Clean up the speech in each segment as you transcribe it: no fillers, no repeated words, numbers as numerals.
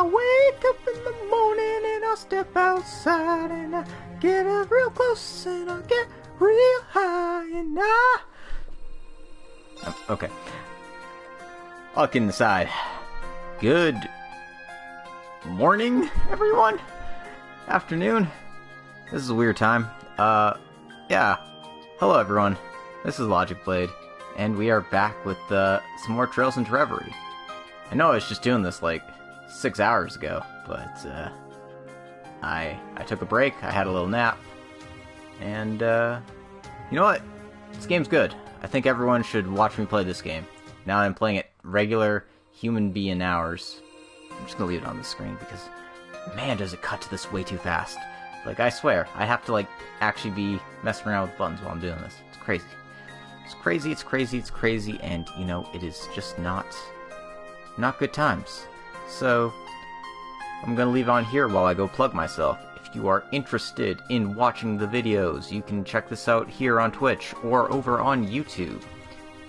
I wake up in the morning and I step outside and I get up real close and I get real high and I... Okay. All kidding aside. Good morning, everyone? Afternoon? This is a weird time. Yeah. Hello, everyone. This is Logic Blade, and we are back with some more Trails into Reverie. I know I was just doing this like 6 hours ago, but I took a break, I had a little nap, and you know what? This game's good. I think everyone should watch me play this game. Now that I'm playing it regular human being hours. I'm just gonna leave it on the screen because, man, does it cut to this way too fast. Like, I swear, I have to, like, actually be messing around with buttons while I'm doing this. It's crazy. It's crazy, it's crazy, it's crazy, and, you know, it is just not good times. So, I'm gonna leave on here while I go plug myself. If you are interested in watching the videos, you can check this out here on Twitch or over on YouTube,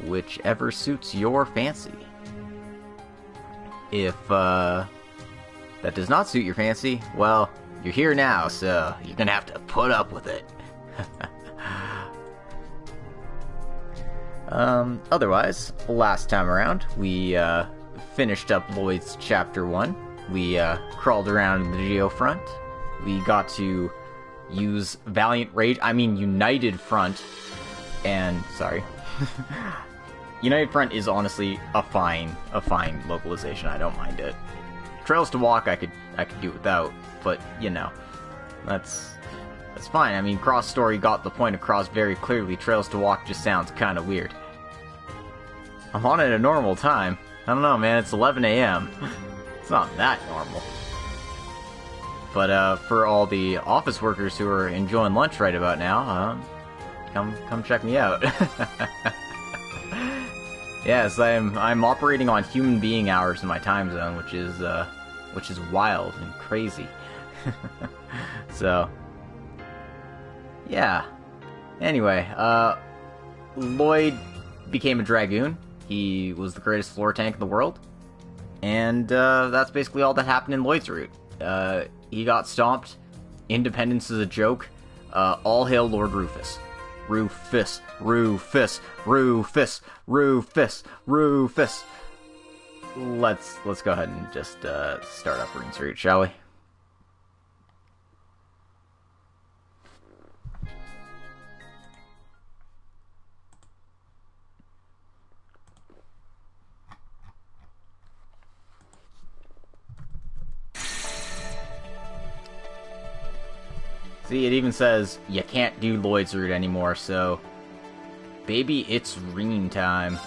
whichever suits your fancy. If that does not suit your fancy, well, you're here now, so you're gonna have to put up with it. Otherwise, last time around, we finished up Lloyd's Chapter 1. We crawled around the Geofront. We got to use United Front, and, sorry. United Front is honestly a fine localization. I don't mind it. Trails to Walk, I could do without, but you know, that's fine. I mean, Cross Story got the point across very clearly. Trails to Walk just sounds kind of weird. I'm on at a normal time. I don't know, man. It's 11 a.m. It's not that normal. But for all the office workers who are enjoying lunch right about now, come check me out. Yes, I'm operating on human being hours in my time zone, which is wild and crazy. So, yeah. Anyway, Lloyd became a Dragoon. He was the greatest floor tank in the world, and that's basically all that happened in Lloyd's route. He got stomped. Independence is a joke. All hail Lord Rufus. Rufus, Rufus, Rufus, Rufus, Rufus. Let's go ahead and just start up Rune's Route, shall we? See, it even says you can't do Lloyd's Route anymore, so baby, it's Reen time.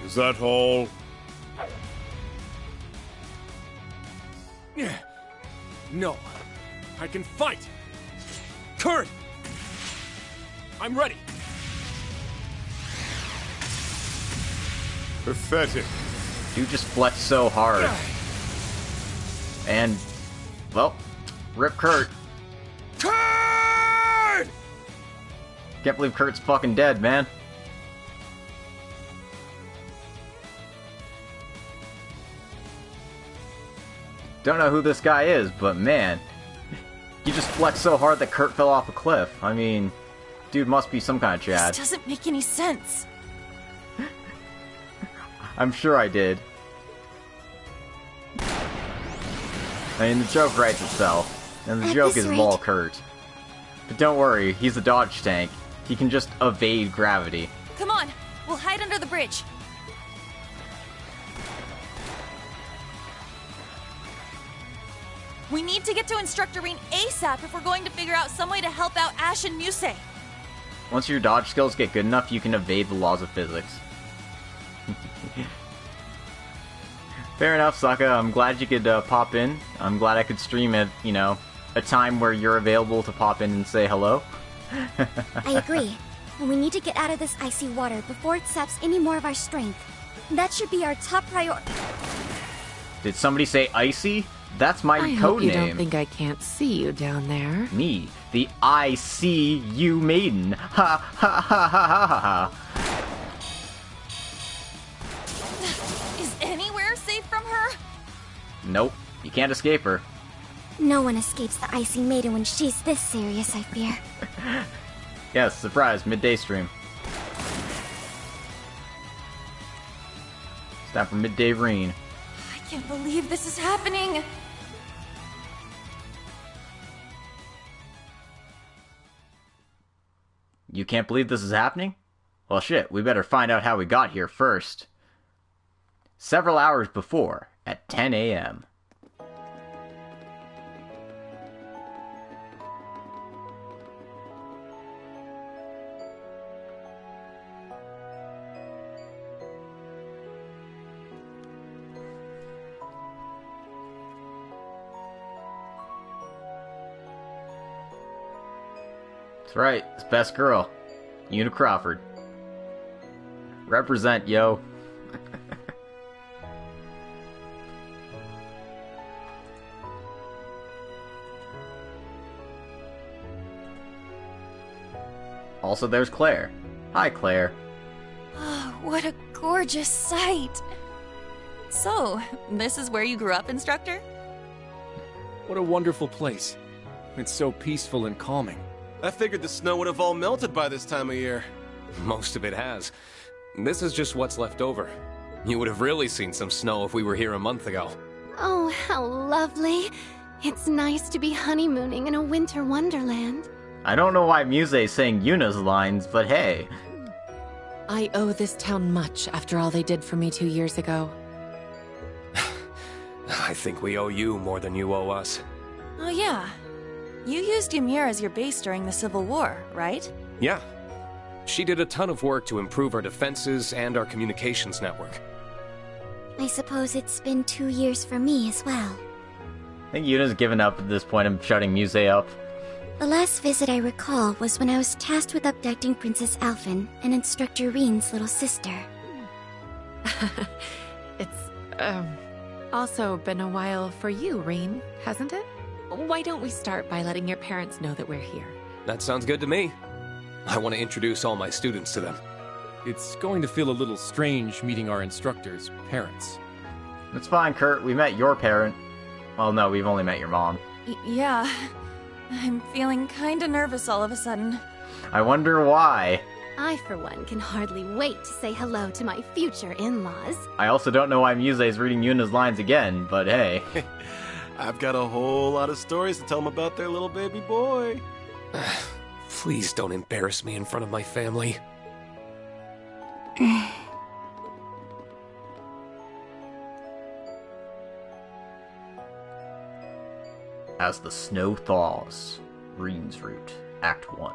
Is that all? No. I can fight! Current! I'm ready! Pathetic. Dude just flexed so hard. And, well, rip Kurt. Kurt! Can't believe Kurt's fucking dead, man. Don't know who this guy is, but man, he just flexed so hard that Kurt fell off a cliff. I mean, dude must be some kind of Chad. This doesn't make any sense. I'm sure I did. I mean, the joke writes itself, and the joke is lol Kurt. But don't worry, he's a dodge tank. He can just evade gravity. Come on, we'll hide under the bridge. We need to get to Instructor Reen ASAP if we're going to figure out some way to help out Ash and Musei. Once your dodge skills get good enough, you can evade the laws of physics. Fair enough, Sokka. I'm glad you could pop in. I'm glad I could stream at, a time where you're available to pop in and say hello. I agree. And we need to get out of this icy water before it saps any more of our strength. That should be our top priority. Did somebody say icy? That's my I code hope you name. don't think I can't see you down there. Me, the I see you maiden. Ha ha ha ha ha ha. Is anywhere safe from her? Nope, you can't escape her. No one escapes the icy maiden when she's this serious, I fear. Yes, surprise, midday stream. It's time for midday Reen. I can't believe this is happening. You can't believe this is happening? Well shit, we better find out how we got here first. Several hours before, at 10 a.m. That's right, it's best girl, Una Crawford. Represent, yo. Also, there's Claire. Hi, Claire. Oh, what a gorgeous sight. So, this is where you grew up, instructor? What a wonderful place. It's so peaceful and calming. I figured the snow would have all melted by this time of year. Most of it has. This is just what's left over. You would have really seen some snow if we were here a month ago. Oh, how lovely. It's nice to be honeymooning in a winter wonderland. I don't know why Musei's saying Yuna's lines, but hey. I owe this town much after all they did for me 2 years ago. I think we owe you more than you owe us. Oh yeah. You used Ymir as your base during the Civil War, right? Yeah. She did a ton of work to improve our defenses and our communications network. I suppose it's been 2 years for me as well. I think Yuna's given up at this point of shutting Musei up. The last visit I recall was when I was tasked with abducting Princess Alphen and Instructor Reen's little sister. It's, also been a while for you, Reen, hasn't it? Why don't we start by letting your parents know that we're here? That sounds good to me. I want to introduce all my students to them. It's going to feel a little strange meeting our instructor's parents. It's fine, Kurt. We met your parent. Well, no, we've only met your mom. Yeah. I'm feeling kinda nervous all of a sudden. I wonder why. I, for one, can hardly wait to say hello to my future in-laws. I also don't know why Musei's reading Yuna's lines again, but hey. I've got a whole lot of stories to tell them about their little baby boy. Please don't embarrass me in front of my family. As the snow thaws, Reen's Route, Act 1.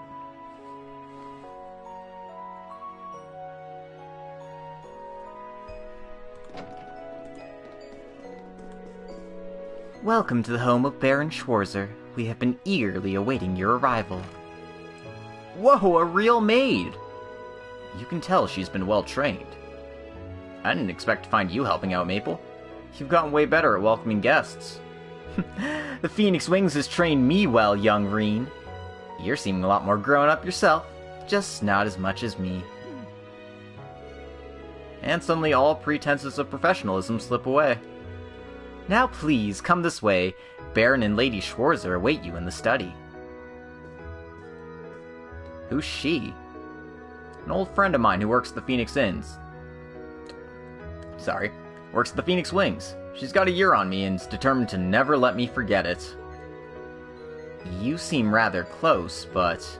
Welcome to the home of Baron Schwarzer. We have been eagerly awaiting your arrival. Whoa, a real maid! You can tell she's been well trained. I didn't expect to find you helping out, Maple. You've gotten way better at welcoming guests. The Phoenix Wings has trained me well, young Reen. You're seeming a lot more grown up yourself, just not as much as me. And suddenly all pretenses of professionalism slip away. Now please, come this way. Baron and Lady Schwarzer await you in the study. Who's she? An old friend of mine who works at the Phoenix Inns. Sorry, works at the Phoenix Wings. She's got a year on me and is determined to never let me forget it. You seem rather close, but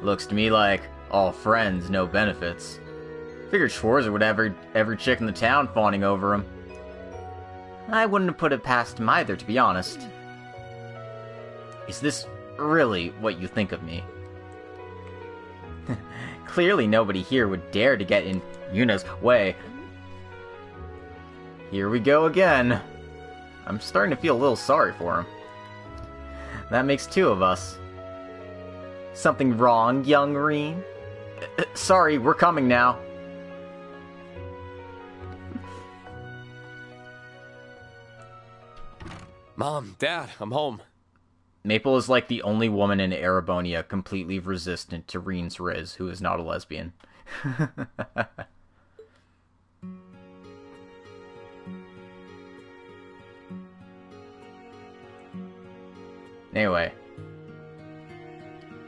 looks to me like all friends, no benefits. Figured Schwarzer would have every chick in the town fawning over him. I wouldn't have put it past him either, to be honest. Is this really what you think of me? Clearly nobody here would dare to get in Yuna's way. Here we go again. I'm starting to feel a little sorry for him. That makes two of us. Something wrong, young Reen? Sorry, we're coming now. Mom, Dad, I'm home. Maple is like the only woman in Erebonia completely resistant to Reen's Riz, who is not a lesbian. Anyway.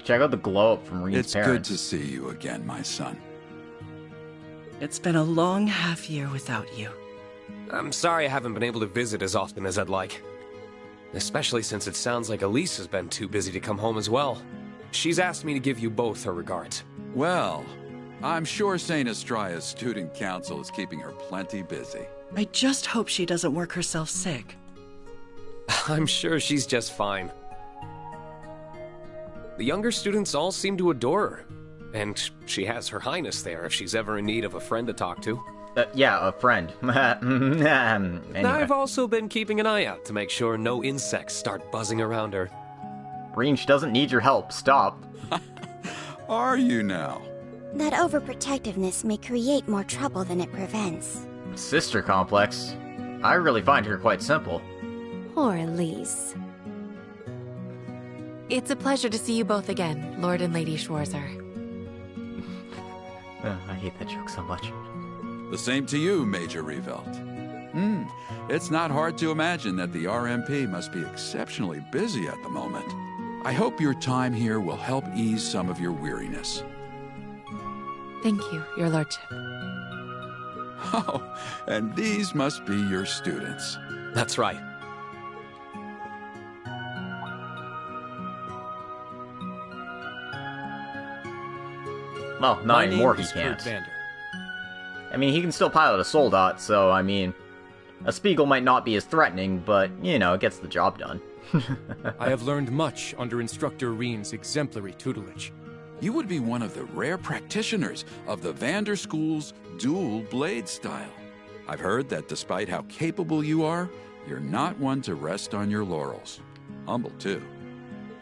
Check out the glow-up from Reen's It's parents. good to see you again, my son. It's been a long half year without you. I'm sorry I haven't been able to visit as often as I'd like. Especially since it sounds like Elise has been too busy to come home as well. She's asked me to give you both her regards. Well, I'm sure St. Estraya's student council is keeping her plenty busy. I just hope she doesn't work herself sick. I'm sure she's just fine. The younger students all seem to adore her. And she has Her Highness there if she's ever in need of a friend to talk to. Yeah, a friend. Anyway. I've also been keeping an eye out to make sure no insects start buzzing around her. Reen, she doesn't need your help. Stop. Are you now? That overprotectiveness may create more trouble than it prevents. Sister complex. I really find her quite simple. Poor Elise. It's a pleasure to see you both again, Lord and Lady Schwarzer. I hate that joke so much. The same to you, Major Revelt. It's not hard to imagine that the RMP must be exceptionally busy at the moment. I hope your time here will help ease some of your weariness. Thank you, Your Lordship. Oh, and these must be your students. That's right. Well, not anymore he can't. I mean, he can still pilot a Soldat, so, I mean, a Spiegel might not be as threatening, but, you know, it gets the job done. I have learned much under Instructor Reen's exemplary tutelage. You would be one of the rare practitioners of the Vander School's dual blade style. I've heard that despite how capable you are, you're not one to rest on your laurels. Humble, too.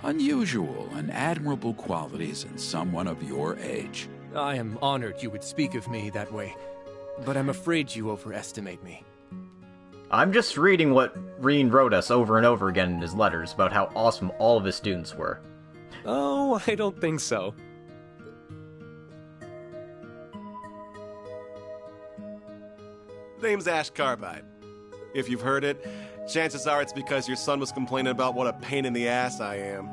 Unusual and admirable qualities in someone of your age. I am honored you would speak of me that way, but I'm afraid you overestimate me. I'm just reading what Reen wrote us over and over again in his letters about how awesome all of his students were. Oh, I don't think so. Name's Ash Carbide. If you've heard it, chances are it's because your son was complaining about what a pain in the ass I am.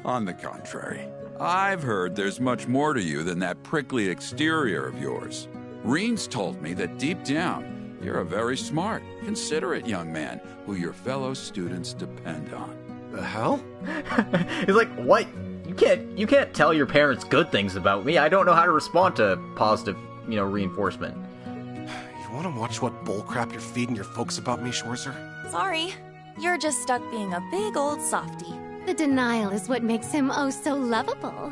On the contrary, I've heard there's much more to you than that prickly exterior of yours. Reen's told me that deep down, you're a very smart, considerate young man who your fellow students depend on. The hell? He's like, what? You can't tell your parents good things about me. I don't know how to respond to positive, reinforcement. You want to watch what bullcrap you're feeding your folks about me, Schwarzer? Sorry. You're just stuck being a big old softy. The denial is what makes him oh so lovable.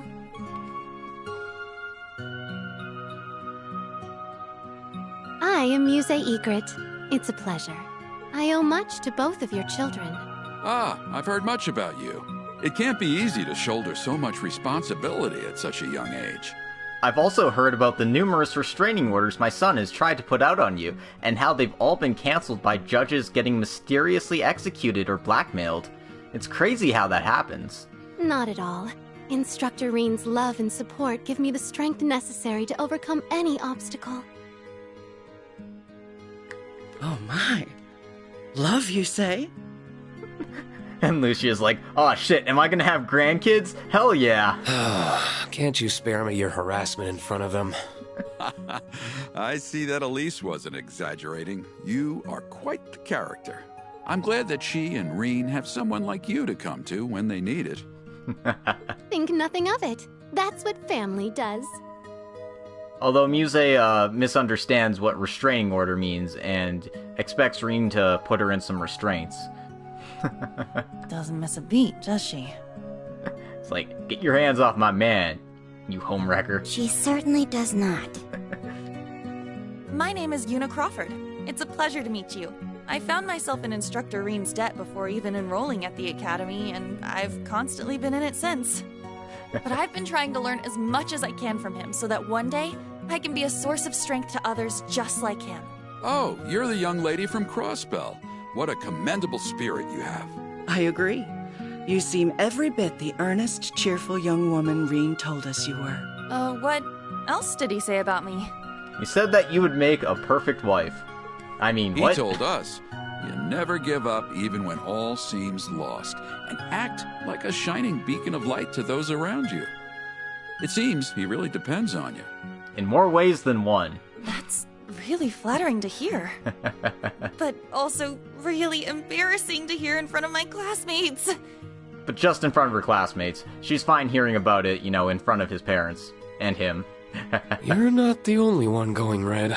I am Muse Egret. It's a pleasure. I owe much to both of your children. Ah, I've heard much about you. It can't be easy to shoulder so much responsibility at such a young age. I've also heard about the numerous restraining orders my son has tried to put out on you, and how they've all been cancelled by judges getting mysteriously executed or blackmailed. It's crazy how that happens. Not at all. Instructor Reen's love and support give me the strength necessary to overcome any obstacle. Oh my. Love, you say? And Lucia's like, oh shit, am I gonna have grandkids? Hell yeah. Can't you spare me your harassment in front of them? I see that Elise wasn't exaggerating. You are quite the character. I'm glad that she and Reen have someone like you to come to when they need it. Think nothing of it. That's what family does. Although Muse misunderstands what restraining order means and expects Reen to put her in some restraints. Doesn't miss a beat, does she? It's like, get your hands off my man, you homewrecker. She certainly does not. My name is Una Crawford. It's a pleasure to meet you. I found myself in Instructor Reen's debt before even enrolling at the Academy, and I've constantly been in it since. But I've been trying to learn as much as I can from him so that one day I can be a source of strength to others just like him. Oh, you're the young lady from Crossbell. What a commendable spirit you have. I agree. You seem every bit the earnest, cheerful young woman Reen told us you were. What else did he say about me? He said that you would make a perfect wife. I mean, what? He told us, you never give up even when all seems lost, and act like a shining beacon of light to those around you. It seems he really depends on you. In more ways than one. That's really flattering to hear. But also really embarrassing to hear in front of my classmates. But just in front of her classmates. She's fine hearing about it, in front of his parents. And him. You're not the only one going red.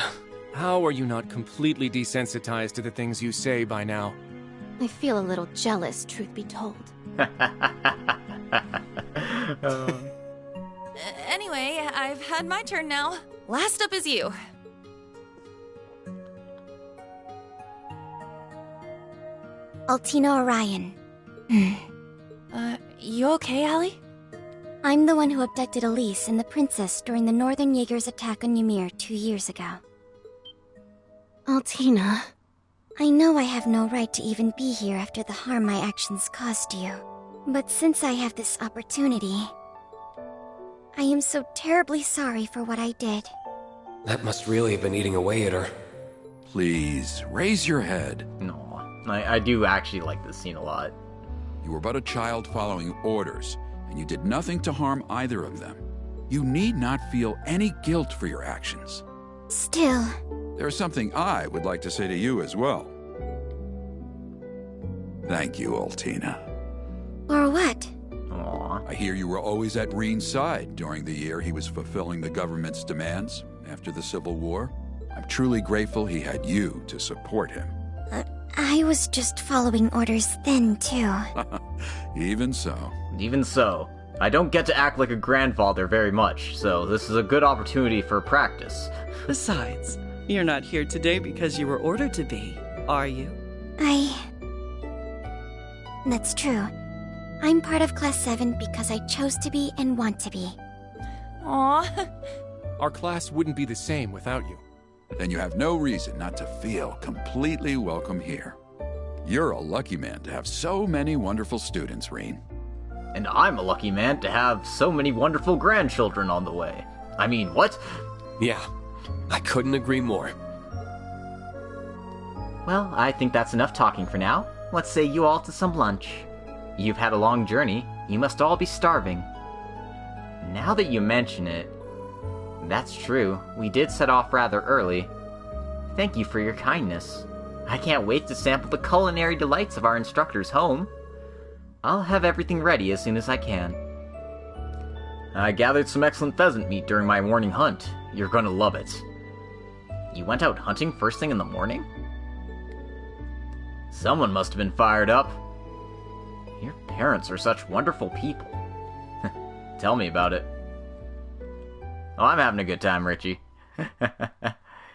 How are you not completely desensitized to the things you say by now? I feel a little jealous, truth be told. Anyway, I've had my turn now. Last up is you. Altina Orion. You okay, Allie? I'm the one who abducted Elise and the princess during the Northern Jaegers' attack on Ymir 2 years ago. Altina. I know I have no right to even be here after the harm my actions caused you. But since I have this opportunity, I am so terribly sorry for what I did. That must really have been eating away at her. Please, raise your head. No, I do actually like this scene a lot. You were but a child following orders, and you did nothing to harm either of them. You need not feel any guilt for your actions. Still... There's something I would like to say to you as well. Thank you, Altina. For what? Aww. I hear you were always at Reen's side during the year he was fulfilling the government's demands after the Civil War. I'm truly grateful he had you to support him. I was just following orders then, too. Even so. Even so. I don't get to act like a grandfather very much, so this is a good opportunity for practice. Besides, you're not here today because you were ordered to be, are you? That's true. I'm part of Class 7 because I chose to be and want to be. Aww. Our class wouldn't be the same without you. Then you have no reason not to feel completely welcome here. You're a lucky man to have so many wonderful students, Reen. And I'm a lucky man to have so many wonderful grandchildren on the way. I mean, what? Yeah, I couldn't agree more. Well, I think that's enough talking for now. Let's say you all to some lunch. You've had a long journey. You must all be starving. Now that you mention it, that's true. We did set off rather early. Thank you for your kindness. I can't wait to sample the culinary delights of our instructor's home. I'll have everything ready as soon as I can. I gathered some excellent pheasant meat during my morning hunt. You're gonna love it. You went out hunting first thing in the morning? Someone must have been fired up. Your parents are such wonderful people. Tell me about it. Oh, I'm having a good time, Richie.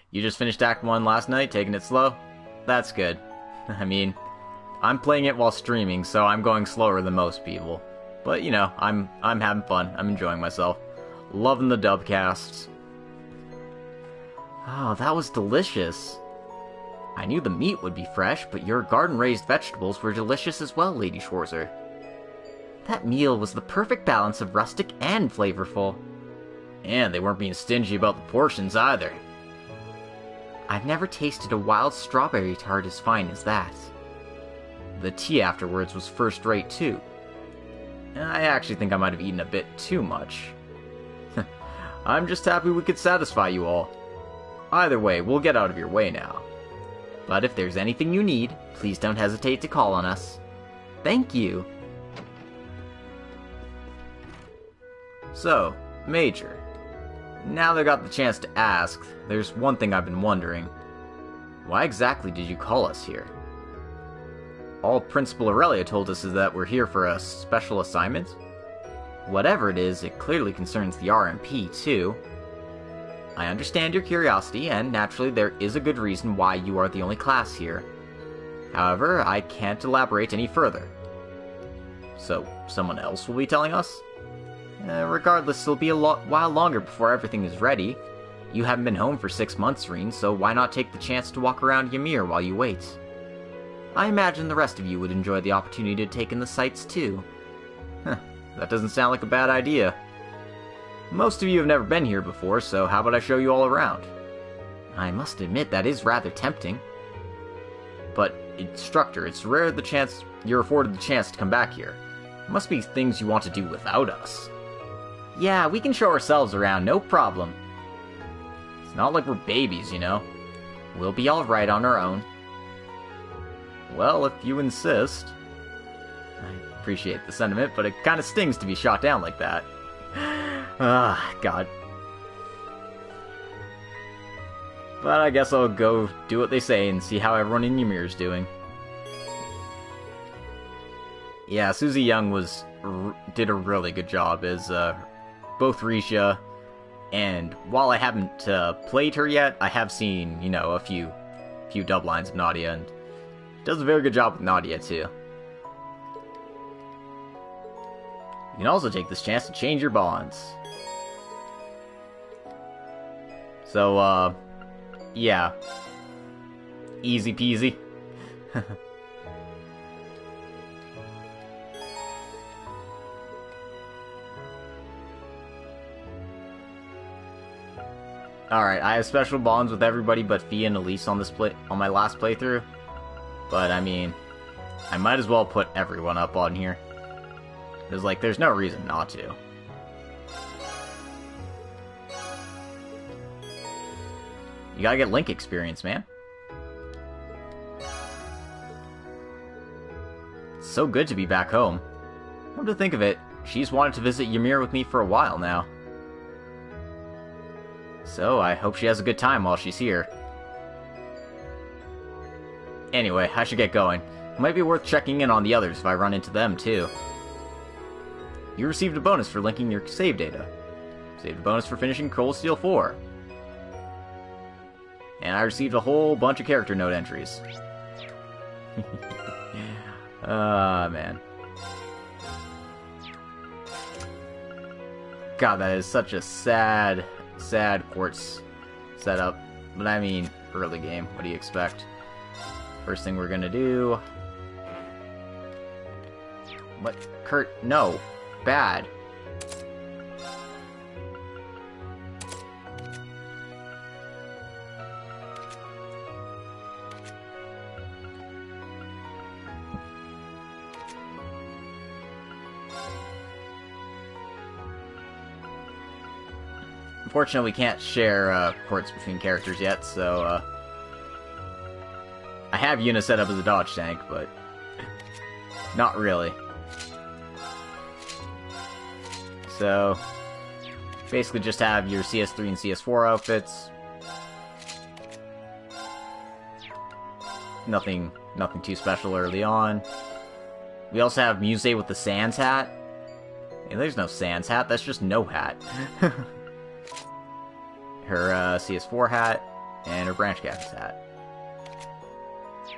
You just finished Act 1 last night, taking it slow? That's good. I mean, I'm playing it while streaming, so I'm going slower than most people. But, I'm having fun. I'm enjoying myself. Loving the dubcasts. Oh, that was delicious. I knew the meat would be fresh, but your garden-raised vegetables were delicious as well, Lady Schwarzer. That meal was the perfect balance of rustic and flavorful. And they weren't being stingy about the portions either. I've never tasted a wild strawberry tart as fine as that. The tea afterwards was first-rate too. I actually think I might have eaten a bit too much. I'm just happy we could satisfy you all. Either way, we'll get out of your way now. But if there's anything you need, please don't hesitate to call on us. Thank you! So, Major, now that I got the chance to ask, there's one thing I've been wondering. Why exactly did you call us here? All Principal Aurelia told us is that we're here for a special assignment? Whatever it is, it clearly concerns the RMP, too. I understand your curiosity, and naturally there is a good reason why you are the only class here. However, I can't elaborate any further. So, someone else will be telling us? Regardless, it'll be a while longer before everything is ready. You haven't been home for 6 months, Reen, so why not take the chance to walk around Ymir while you wait? I imagine the rest of you would enjoy the opportunity to take in the sights too. That doesn't sound like a bad idea. Most of you have never been here before, so how about I show you all around? I must admit that is rather tempting. But, instructor, it's rare you're afforded the chance to come back here. There must be things you want to do without us. Yeah, we can show ourselves around, no problem. It's not like we're babies, you know. We'll be alright on our own. Well, if you insist. I appreciate the sentiment, but it kinda stings to be shot down like that. Ah, God. But I guess I'll go do what they say and see how everyone in Ymir is doing. Yeah, Susie Young did a really good job as both Risha, and while I haven't played her yet, I have seen, you know, a few dub lines of Nadia, and does a very good job with Nadia too. You can also take this chance to change your bonds. So, yeah. Easy peasy. Alright, I have special bonds with everybody but Fia and Elise on my last playthrough. But, I mean, I might as well put everyone up on here. Because, like, there's no reason not to. You gotta get Link experience, man. It's so good to be back home. Come to think of it, she's wanted to visit Ymir with me for a while now. So, I hope she has a good time while she's here. Anyway, I should get going. It might be worth checking in on the others if I run into them, too. You received a bonus for linking your save data. Saved a bonus for finishing Cold Steel 4. And I received a whole bunch of character note entries. Ah, man. God, that is such a sad quartz setup. But I mean, early game, what do you expect? First thing we're gonna do... What? Kurt, no. Bad. Unfortunately, we can't share quartz between characters yet, so I have Yuna set up as a dodge tank, but not really. So, basically just have your CS3 and CS4 outfits. Nothing too special early on. We also have Muse with the Sans hat. Hey, there's no Sans hat, that's just no hat. Her CS4 hat, and her Branch Captain's hat.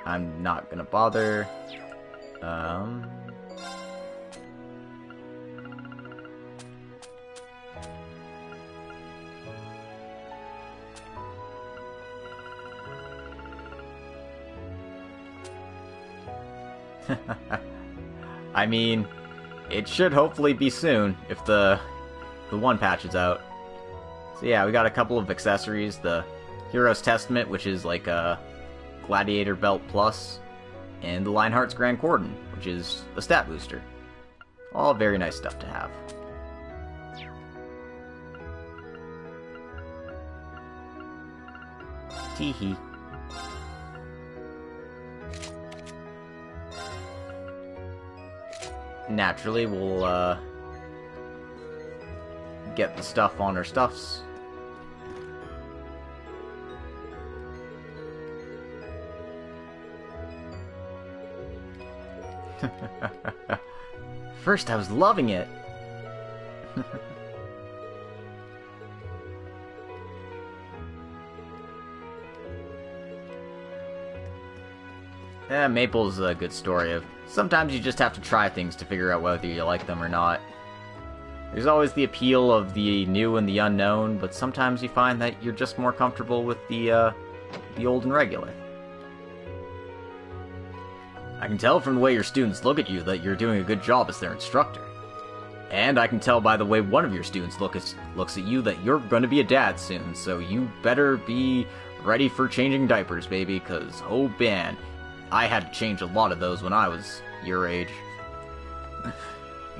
I'm not gonna bother. I mean, it should hopefully be soon if the one patch is out. So yeah, we got a couple of accessories. The Hero's Testament, which is like a Gladiator Belt Plus, and the Lionheart's Grand Cordon, which is a stat booster. All very nice stuff to have. Teehee. Naturally, we'll get the stuff on our stuffs. First, I was loving it. Maple's a good story of sometimes you just have to try things to figure out whether you like them or not. There's always the appeal of the new and the unknown, but sometimes you find that you're just more comfortable with the old and regular. I can tell from the way your students look at you that you're doing a good job as their instructor. And I can tell by the way one of your students looks at you that you're going to be a dad soon, so you better be ready for changing diapers, baby, because, oh man, I had to change a lot of those when I was your age.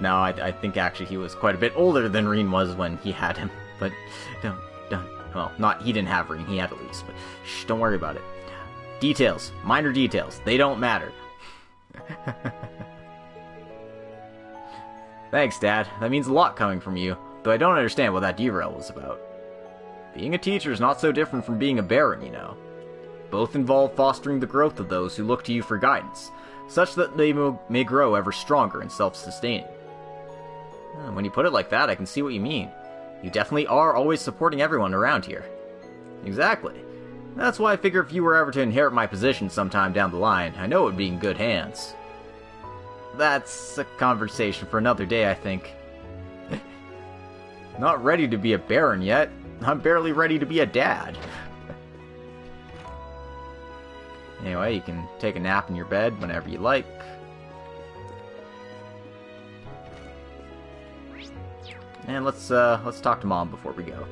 No, I think actually he was quite a bit older than Reen was when he had him, but don't, well, not, he didn't have Reen, he had Elise, but shh, don't worry about it. Details, minor details, they don't matter. Thanks, Dad. That means a lot coming from you, though I don't understand what that derail was about. Being a teacher is not so different from being a Baron, you know. Both involve fostering the growth of those who look to you for guidance, such that they may grow ever stronger and self-sustaining. When you put it like that, I can see what you mean. You definitely are always supporting everyone around here. Exactly. That's why I figure if you were ever to inherit my position sometime down the line, I know it would be in good hands. That's a conversation for another day, I think. Not ready to be a Baron yet. I'm barely ready to be a dad. Anyway, you can take a nap in your bed whenever you like. And let's talk to Mom before we go.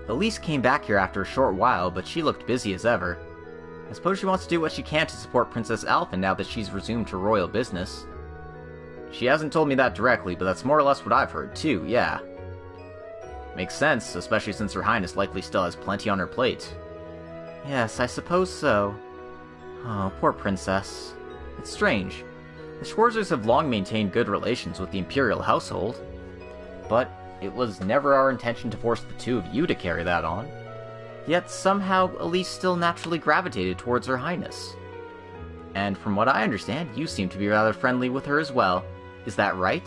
Elise came back here after a short while, but she looked busy as ever. I suppose she wants to do what she can to support Princess Alphen now that she's resumed her royal business. She hasn't told me that directly, but that's more or less what I've heard too, yeah. Makes sense, especially since Her Highness likely still has plenty on her plate. Yes, I suppose so. Oh, poor Princess. It's strange. The Schwarzers have long maintained good relations with the Imperial household, but it was never our intention to force the two of you to carry that on. Yet somehow Elise still naturally gravitated towards Her Highness. And from what I understand, you seem to be rather friendly with her as well. Is that right?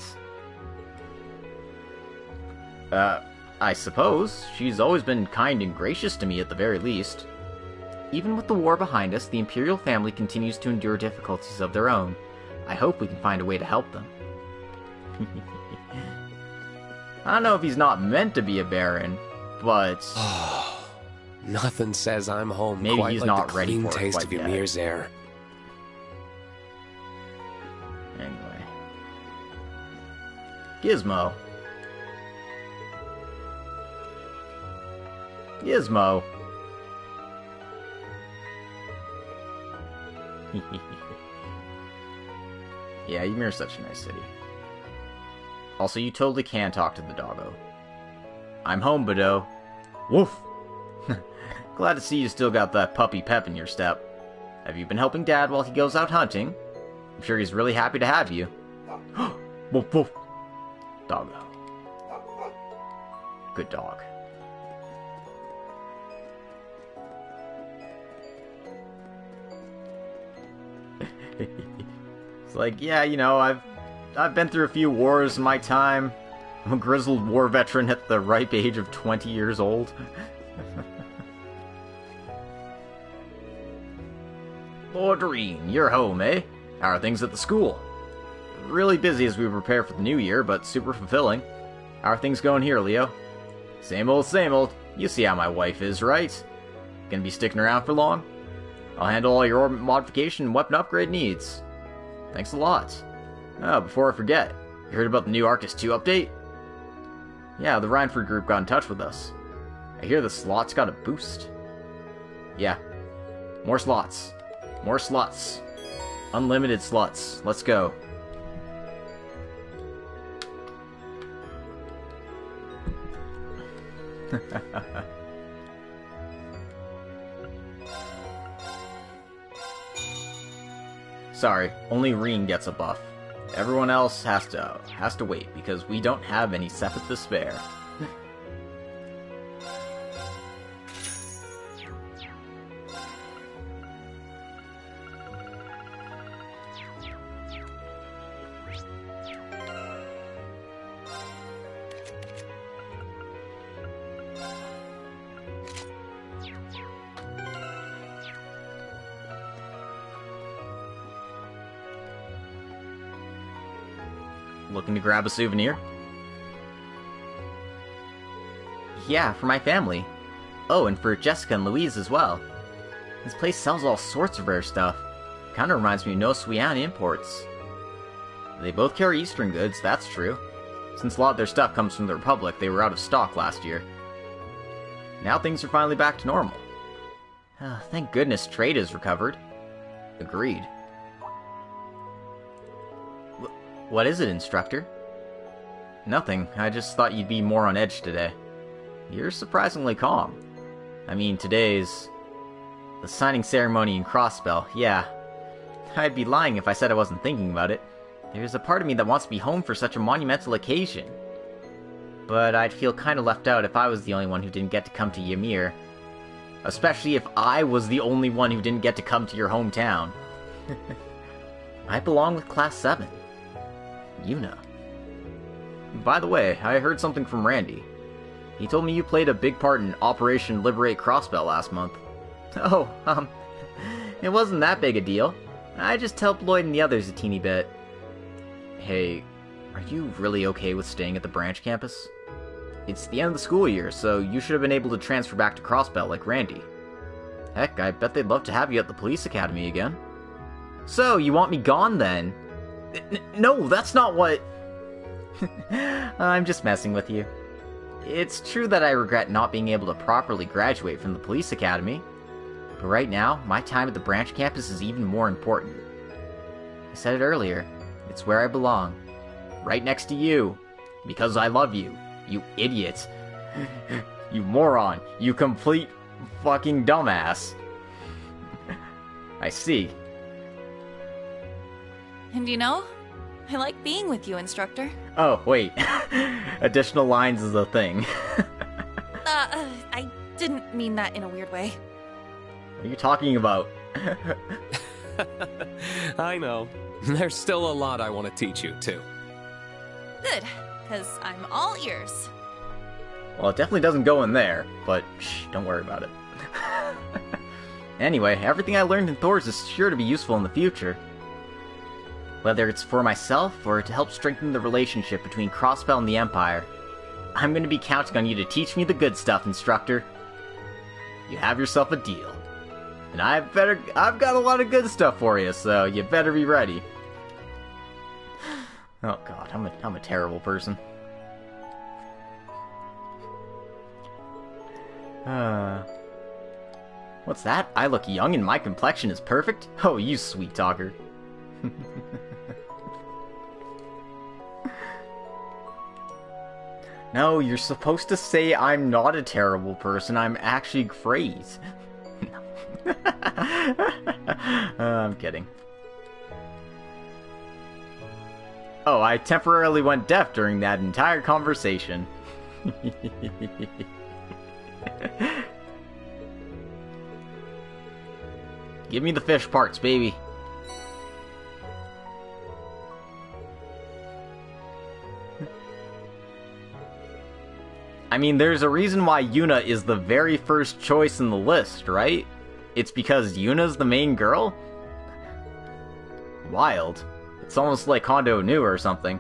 I suppose. She's always been kind and gracious to me at the very least. Even with the war behind us, the Imperial family continues to endure difficulties of their own. I hope we can find a way to help them. I don't know if he's not meant to be a Baron, but... Nothing says I'm home maybe quite he's like not the ready clean for it taste quite of yet. Ymir's air. Anyway. Gizmo. Gizmo. Yeah, Ymir's such a nice city. Also, you totally can talk to the doggo. I'm home, Bado. Woof! Glad to see you still got that puppy pep in your step. Have you been helping Dad while he goes out hunting? I'm sure he's really happy to have you. Woof woof. Doggo. Good dog. It's like, yeah, you know, I've been through a few wars in my time. I'm a grizzled war veteran at the ripe age of 20 years old. Lord Reen, you're home, eh? How are things at the school? Really busy as we prepare for the new year, but super fulfilling. How are things going here, Leo? Same old, same old. You see how my wife is, right? Gonna be sticking around for long? I'll handle all your orbit modification and weapon upgrade needs. Thanks a lot. Oh, before I forget, you heard about the new Arctis 2 update? Yeah, the Rhineford group got in touch with us. I hear the slots got a boost. Yeah. More slots. More slots. Unlimited slots. Let's go. Sorry, only Reen gets a buff. Everyone else has to wait because we don't have any Sepith to spare. Looking to grab a souvenir? Yeah, for my family. Oh, and for Jessica and Louise as well. This place sells all sorts of rare stuff. Kinda reminds me of No Suyan Imports. They both carry Eastern goods, that's true. Since a lot of their stuff comes from the Republic, they were out of stock last year. Now things are finally back to normal. Thank goodness trade has recovered. Agreed. What is it, Instructor? Nothing. I just thought you'd be more on edge today. You're surprisingly calm. I mean, today's... the signing ceremony in Crossbell, yeah. I'd be lying if I said I wasn't thinking about it. There's a part of me that wants to be home for such a monumental occasion. But I'd feel kinda left out if I was the only one who didn't get to come to Ymir. Especially if I was the only one who didn't get to come to your hometown. I belong with Class 7. Yuna. By the way, I heard something from Randy. He told me you played a big part in Operation Liberate Crossbell last month. Oh, it wasn't that big a deal. I just helped Lloyd and the others a teeny bit. Hey, are you really okay with staying at the branch campus? It's the end of the school year, so you should have been able to transfer back to Crossbell like Randy. Heck, I bet they'd love to have you at the police academy again. So, you want me gone then? No, that's not what... I'm just messing with you. It's true that I regret not being able to properly graduate from the police academy. But right now, my time at the branch campus is even more important. I said it earlier, it's where I belong. Right next to you. Because I love you. You idiot. You moron. You complete fucking dumbass. I see. And you know, I like being with you, Instructor. Oh, wait. Additional lines is a thing. I didn't mean that in a weird way. What are you talking about? I know. There's still a lot I want to teach you, too. Good, because I'm all ears. Well, it definitely doesn't go in there, but shh, don't worry about it. Anyway, everything I learned in Thor's is sure to be useful in the future. Whether it's for myself or to help strengthen the relationship between Crossbell and the Empire, I'm going to be counting on you to teach me the good stuff, Instructor. You have yourself a deal. And I've got a lot of good stuff for you, so you better be ready. Oh god, I'm a terrible person. What's that? I look young and my complexion is perfect? Oh, you sweet talker. No, you're supposed to say I'm not a terrible person, I'm actually great. I'm kidding. Oh, I temporarily went deaf during that entire conversation. Give me the fish parts, baby. I mean, there's a reason why Yuna is the very first choice in the list, right? It's because Yuna's the main girl? Wild. It's almost like Hondo knew or something.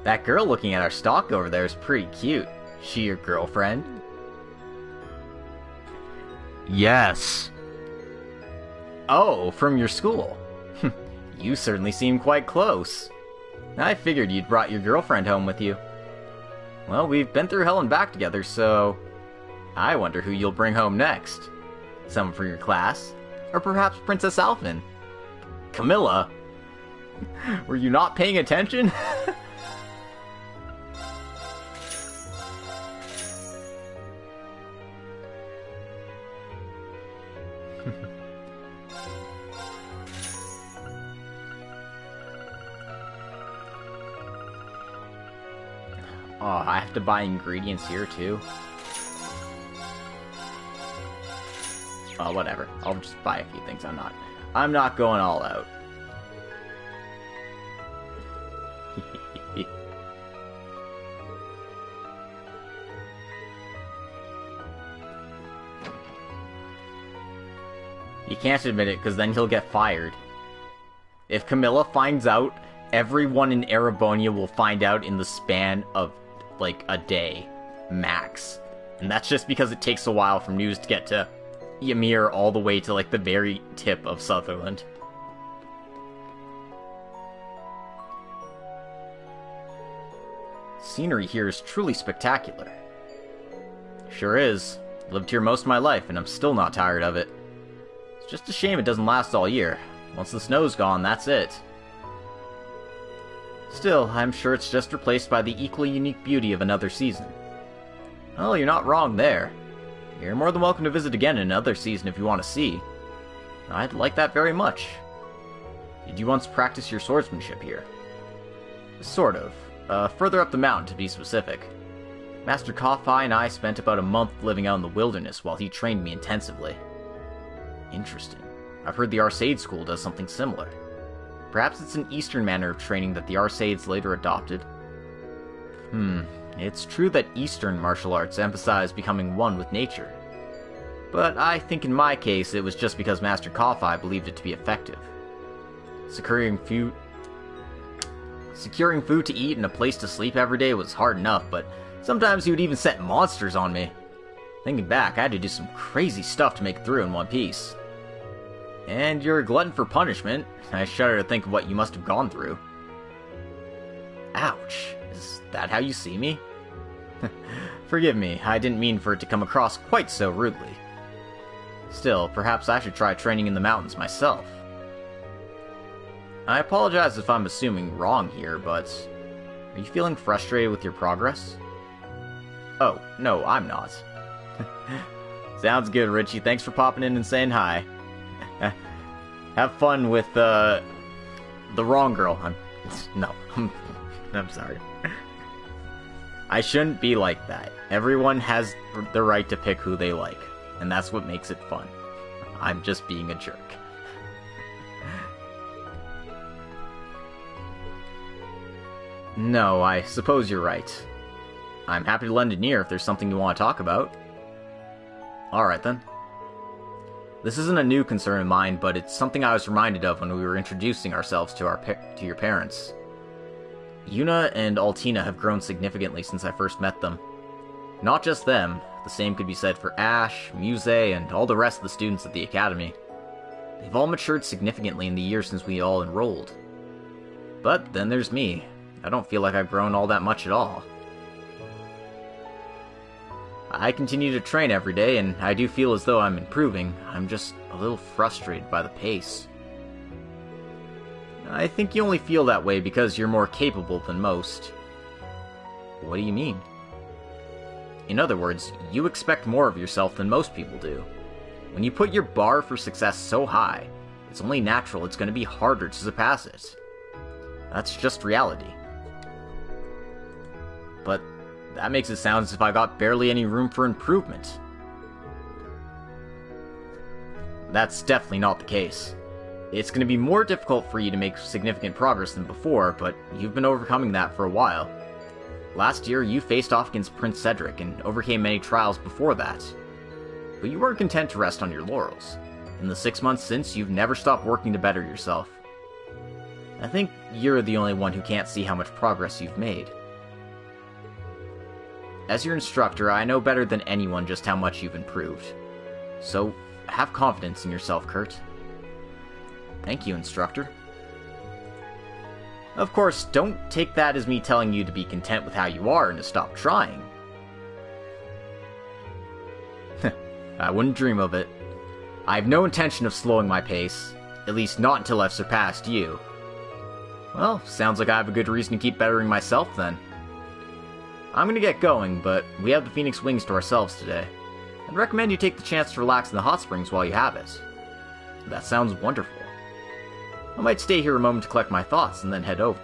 That girl looking at our stock over there is pretty cute. She your girlfriend? Yes. Oh, from your school. You certainly seem quite close. I figured you'd brought your girlfriend home with you. Well, we've been through hell and back together, so... I wonder who you'll bring home next. Someone from your class? Or perhaps Princess Alphen? Camilla? Were you not paying attention? Oh, I have to buy ingredients here too? Oh, whatever. I'll just buy a few things. I'm not going all out. He can't admit it, because then he'll get fired. If Camilla finds out, everyone in Erebonia will find out in the span of, like, a day. Max. And that's just because it takes a while for news to get to Ymir all the way to, like, the very tip of Sutherland. Scenery here is truly spectacular. Sure is. Lived here most of my life, and I'm still not tired of it. It's just a shame it doesn't last all year. Once the snow's gone, that's it. Still, I'm sure it's just replaced by the equally unique beauty of another season. Oh, you're not wrong there. You're more than welcome to visit again in another season if you want to see. I'd like that very much. Did you once practice your swordsmanship here? Sort of. Further up the mountain, to be specific. Master Kothai and I spent about a month living out in the wilderness while he trained me intensively. Interesting. I've heard the Arcade School does something similar. Perhaps it's an Eastern manner of training that the Arcades later adopted? It's true that Eastern martial arts emphasize becoming one with nature. But I think in my case it was just because Master Kothai believed it to be effective. Securing food to eat and a place to sleep every day was hard enough, but sometimes he would even set monsters on me. Thinking back, I had to do some crazy stuff to make it through in one piece. And you're a glutton for punishment. I shudder to think of what you must have gone through. Ouch. Is that how you see me? Forgive me, I didn't mean for it to come across quite so rudely. Still, perhaps I should try training in the mountains myself. I apologize if I'm assuming wrong here, but are you feeling frustrated with your progress? Oh, no, I'm not. Sounds good, Richie. Thanks for popping in and saying hi. Have fun with, the wrong girl. I'm sorry. I shouldn't be like that. Everyone has the right to pick who they like, and that's what makes it fun. I'm just being a jerk. No, I suppose you're right. I'm happy to lend an ear if there's something you want to talk about. Alright then. This isn't a new concern of mine, but it's something I was reminded of when we were introducing ourselves to your parents. Yuna and Altina have grown significantly since I first met them. Not just them, the same could be said for Ash, Muse, and all the rest of the students at the Academy. They've all matured significantly in the years since we all enrolled. But then there's me. I don't feel like I've grown all that much at all. I continue to train every day, and I do feel as though I'm improving. I'm just a little frustrated by the pace. I think you only feel that way because you're more capable than most. What do you mean? In other words, you expect more of yourself than most people do. When you put your bar for success so high, it's only natural it's going to be harder to surpass it. That's just reality. But that makes it sound as if I got barely any room for improvement. That's definitely not the case. It's going to be more difficult for you to make significant progress than before, but you've been overcoming that for a while. Last year, you faced off against Prince Cedric and overcame many trials before that. But you weren't content to rest on your laurels. In the 6 months since, you've never stopped working to better yourself. I think you're the only one who can't see how much progress you've made. As your instructor, I know better than anyone just how much you've improved. So, have confidence in yourself, Kurt. Thank you, instructor. Of course, don't take that as me telling you to be content with how you are and to stop trying. I wouldn't dream of it. I have no intention of slowing my pace, at least not until I've surpassed you. Well, sounds like I have a good reason to keep bettering myself then. I'm gonna get going, but we have the Phoenix Wings to ourselves today. I'd recommend you take the chance to relax in the hot springs while you have it. That sounds wonderful. I might stay here a moment to collect my thoughts and then head over.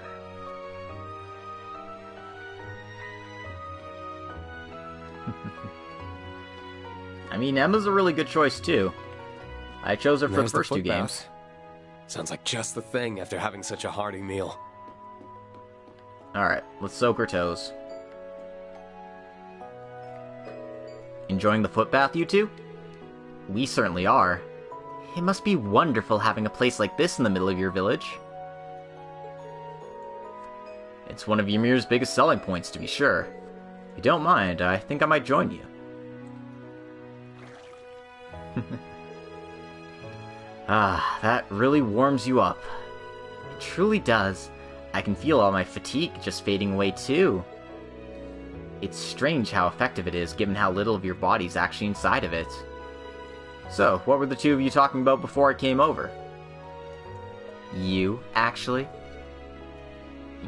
I mean, Emma's a really good choice too. I chose her for the first two games. Sounds like just the thing after having such a hearty meal. Alright, let's soak her toes. Enjoying the footbath, you two? We certainly are. It must be wonderful having a place like this in the middle of your village. It's one of Ymir's biggest selling points, to be sure. If you don't mind, I think I might join you. Ah, that really warms you up. It truly does. I can feel all my fatigue just fading away too. It's strange how effective it is, given how little of your body's actually inside of it. So, what were the two of you talking about before I came over? You, actually?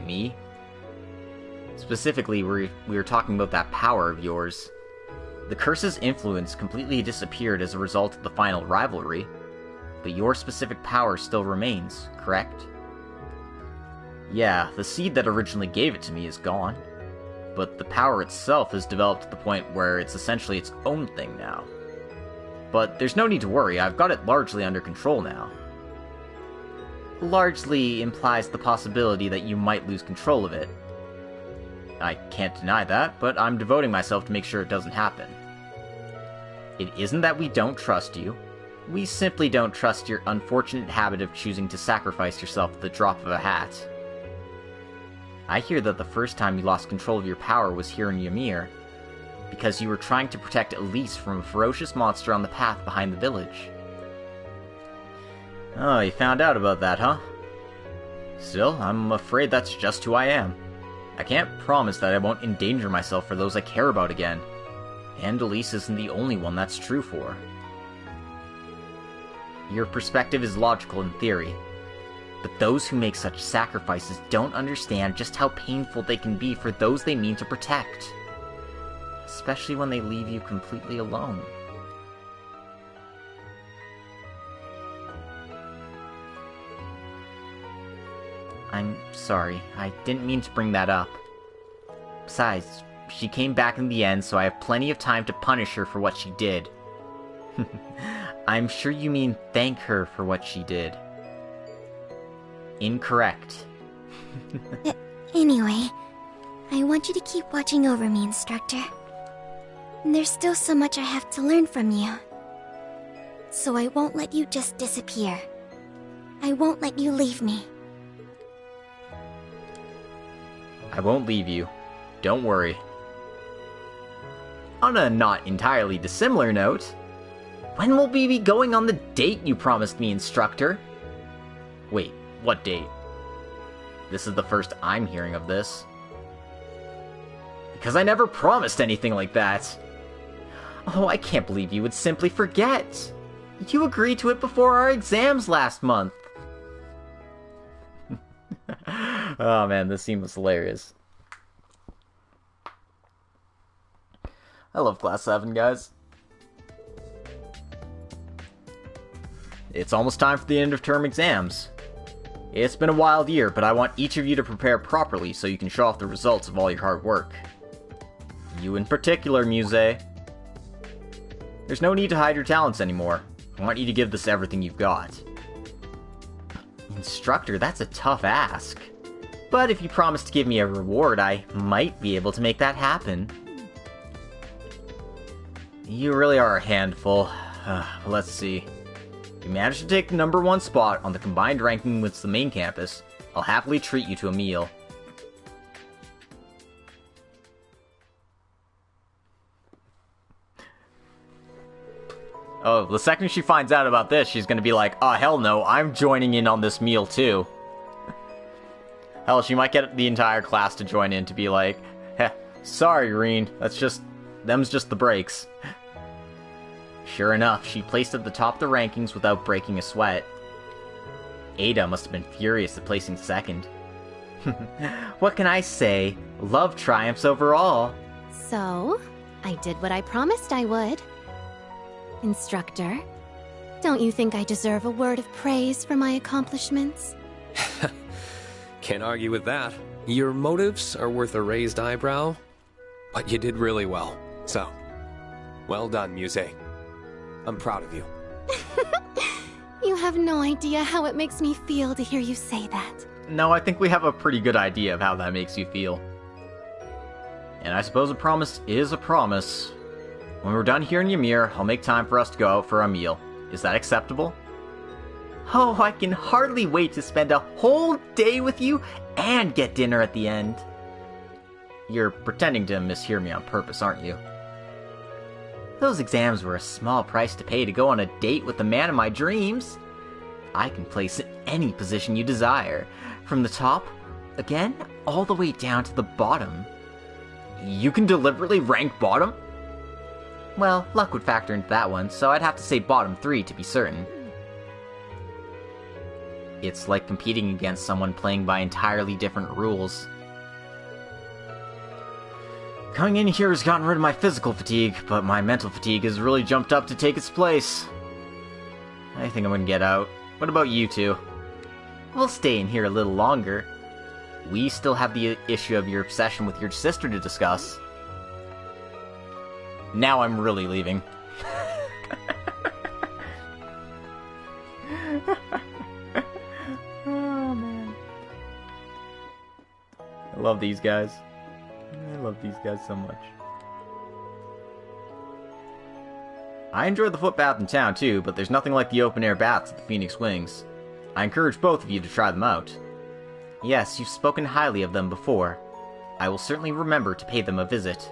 Me? Specifically, we were talking about that power of yours. The curse's influence completely disappeared as a result of the final rivalry, but your specific power still remains, correct? Yeah, the seed that originally gave it to me is gone, but the power itself has developed to the point where it's essentially its own thing now. But there's no need to worry, I've got it largely under control now. Largely implies the possibility that you might lose control of it. I can't deny that, but I'm devoting myself to make sure it doesn't happen. It isn't that we don't trust you. We simply don't trust your unfortunate habit of choosing to sacrifice yourself at the drop of a hat. I hear that the first time you lost control of your power was here in Ymir, because you were trying to protect Elise from a ferocious monster on the path behind the village. Oh, you found out about that, huh? Still, I'm afraid that's just who I am. I can't promise that I won't endanger myself for those I care about again. And Elise isn't the only one that's true for. Your perspective is logical in theory, but those who make such sacrifices don't understand just how painful they can be for those they mean to protect. Especially when they leave you completely alone. I'm sorry, I didn't mean to bring that up. Besides, she came back in the end, so I have plenty of time to punish her for what she did. I'm sure you mean thank her for what she did. Incorrect. Anyway, I want you to keep watching over me, Instructor. There's still so much I have to learn from you. So I won't let you just disappear. I won't let you leave me. I won't leave you. Don't worry. On a not entirely dissimilar note, when will we be going on the date you promised me, Instructor? Wait, what date? This is the first I'm hearing of this. Because I never promised anything like that. Oh, I can't believe you would simply forget. You agreed to it before our exams last month. Oh man, this scene was hilarious. I love Class 7, guys. It's almost time for the end of term exams. It's been a wild year, but I want each of you to prepare properly so you can show off the results of all your hard work. You in particular, Muse. There's no need to hide your talents anymore. I want you to give this everything you've got. Instructor, that's a tough ask. But if you promise to give me a reward, I might be able to make that happen. You really are a handful. Let's see. If you manage to take the #1 spot on the combined ranking with the main campus, I'll happily treat you to a meal. Oh, the second she finds out about this, she's gonna be like, oh, hell no, I'm joining in on this meal too. Hell, she might get the entire class to join in to be like, heh, sorry, Reen, them's just the breaks. Sure enough, she placed at the top of the rankings without breaking a sweat. Ada must have been furious at placing second. What can I say? Love triumphs over all. So, I did what I promised I would. Instructor, don't you think I deserve a word of praise for my accomplishments? Can't argue with that. Your motives are worth a raised eyebrow, but you did really well. So, well done, Muse. I'm proud of you. You have no idea how it makes me feel to hear you say that. No, I think we have a pretty good idea of how that makes you feel. And I suppose a promise is a promise. When we're done here in Ymir, I'll make time for us to go out for a meal. Is that acceptable? Oh, I can hardly wait to spend a whole day with you and get dinner at the end. You're pretending to mishear me on purpose, aren't you? Those exams were a small price to pay to go on a date with the man of my dreams. I can place in any position you desire, from the top, again, all the way down to the bottom. You can deliberately rank bottom? Well, luck would factor into that one, so I'd have to say bottom 3 to be certain. It's like competing against someone playing by entirely different rules. Coming in here has gotten rid of my physical fatigue, but my mental fatigue has really jumped up to take its place. I think I'm gonna get out. What about you two? We'll stay in here a little longer. We still have the issue of your obsession with your sister to discuss. Now I'm really leaving. Oh, man. I love these guys. I love these guys so much. I enjoy the foot bath in town too, but there's nothing like the open-air baths at the Phoenix Wings. I encourage both of you to try them out. Yes, you've spoken highly of them before. I will certainly remember to pay them a visit.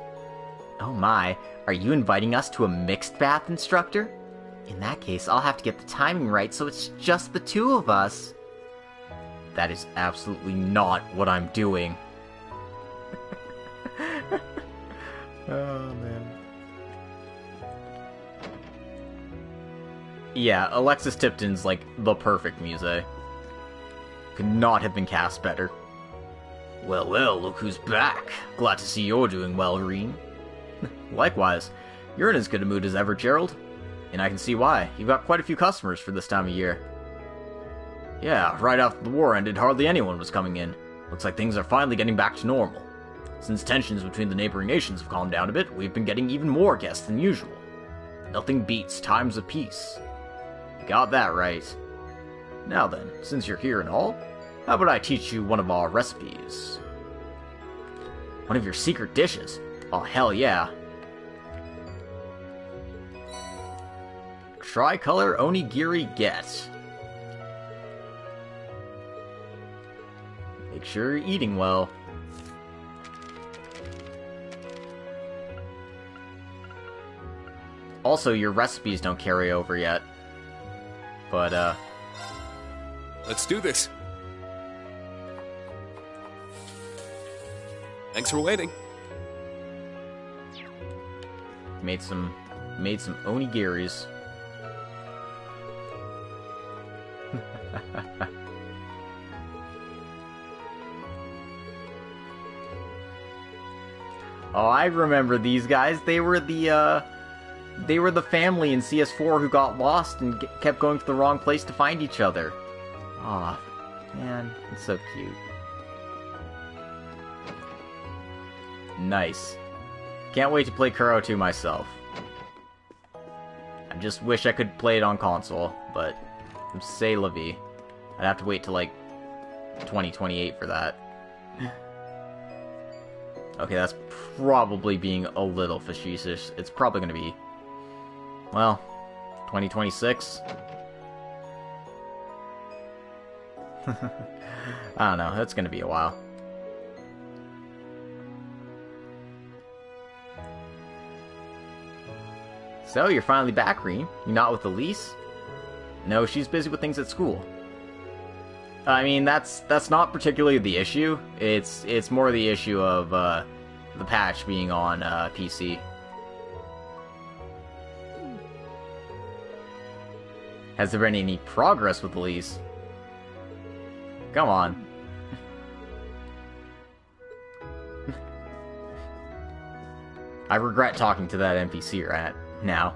Oh my, are you inviting us to a mixed bath, instructor? In that case, I'll have to get the timing right so it's just the two of us. That is absolutely not what I'm doing. Oh, man. Yeah, Alexis Tipton's like the perfect muse. Could not have been cast better. Well, well, look who's back. Glad to see you're doing well, Reen. Likewise. You're in as good a mood as ever, Gerald. And I can see why. You've got quite a few customers for this time of year. Yeah, right after the war ended, hardly anyone was coming in. Looks like things are finally getting back to normal. Since tensions between the neighboring nations have calmed down a bit, we've been getting even more guests than usual. Nothing beats times of peace. You got that right. Now then, since you're here and all, how about I teach you one of our recipes? One of your secret dishes? Oh, hell yeah. Tricolor onigiri get. Make sure you're eating well. Also, your recipes don't carry over yet. But, Let's do this. Thanks for waiting. Made some onigiris. Oh, I remember these guys. They were the family in CS4 who got lost and kept going to the wrong place to find each other. Aw, man, it's so cute. Nice. Can't wait to play Kuro 2 myself. I just wish I could play it on console, but c'est la vie. I'd have to wait till, like, 2028 for that. Okay, that's probably being a little facetious. It's probably gonna be, well, 2026? I don't know, it's gonna be a while. So, you're finally back, Reem. You're not with Elise? No, she's busy with things at school. I mean, that's not particularly the issue. It's more the issue of the patch being on PC. Has there been any progress with Elise? Come on. I regret talking to that NPC rat now.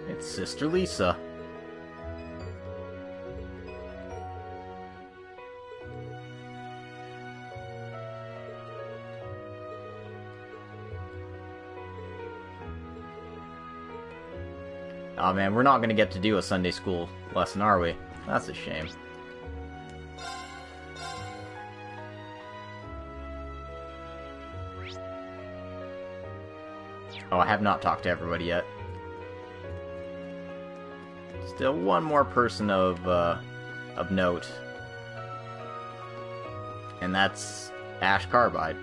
It's Sister Lisa. Oh man, we're not gonna get to do a Sunday school lesson, are we? That's a shame. Oh, I have not talked to everybody yet. Still one more person of note. And that's Ash Carbide.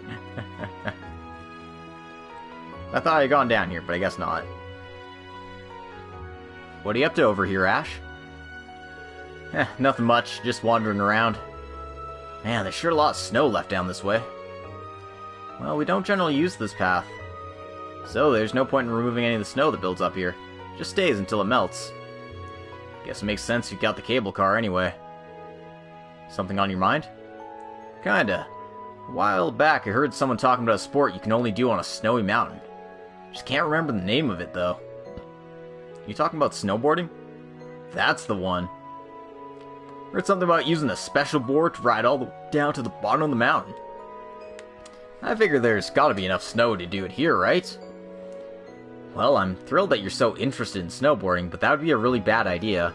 I thought I had gone down here, but I guess not. What are you up to over here, Ash? Nothing much, just wandering around. Man, there's sure a lot of snow left down this way. Well, we don't generally use this path. So there's no point in removing any of the snow that builds up here. Just stays until it melts. Guess it makes sense you got the cable car anyway. Something on your mind? Kinda. A while back I heard someone talking about a sport you can only do on a snowy mountain. Just can't remember the name of it though. You talking about snowboarding? That's the one. Heard something about using a special board to ride all the way down to the bottom of the mountain. I figure there's gotta be enough snow to do it here, right? Well, I'm thrilled that you're so interested in snowboarding, but that would be a really bad idea.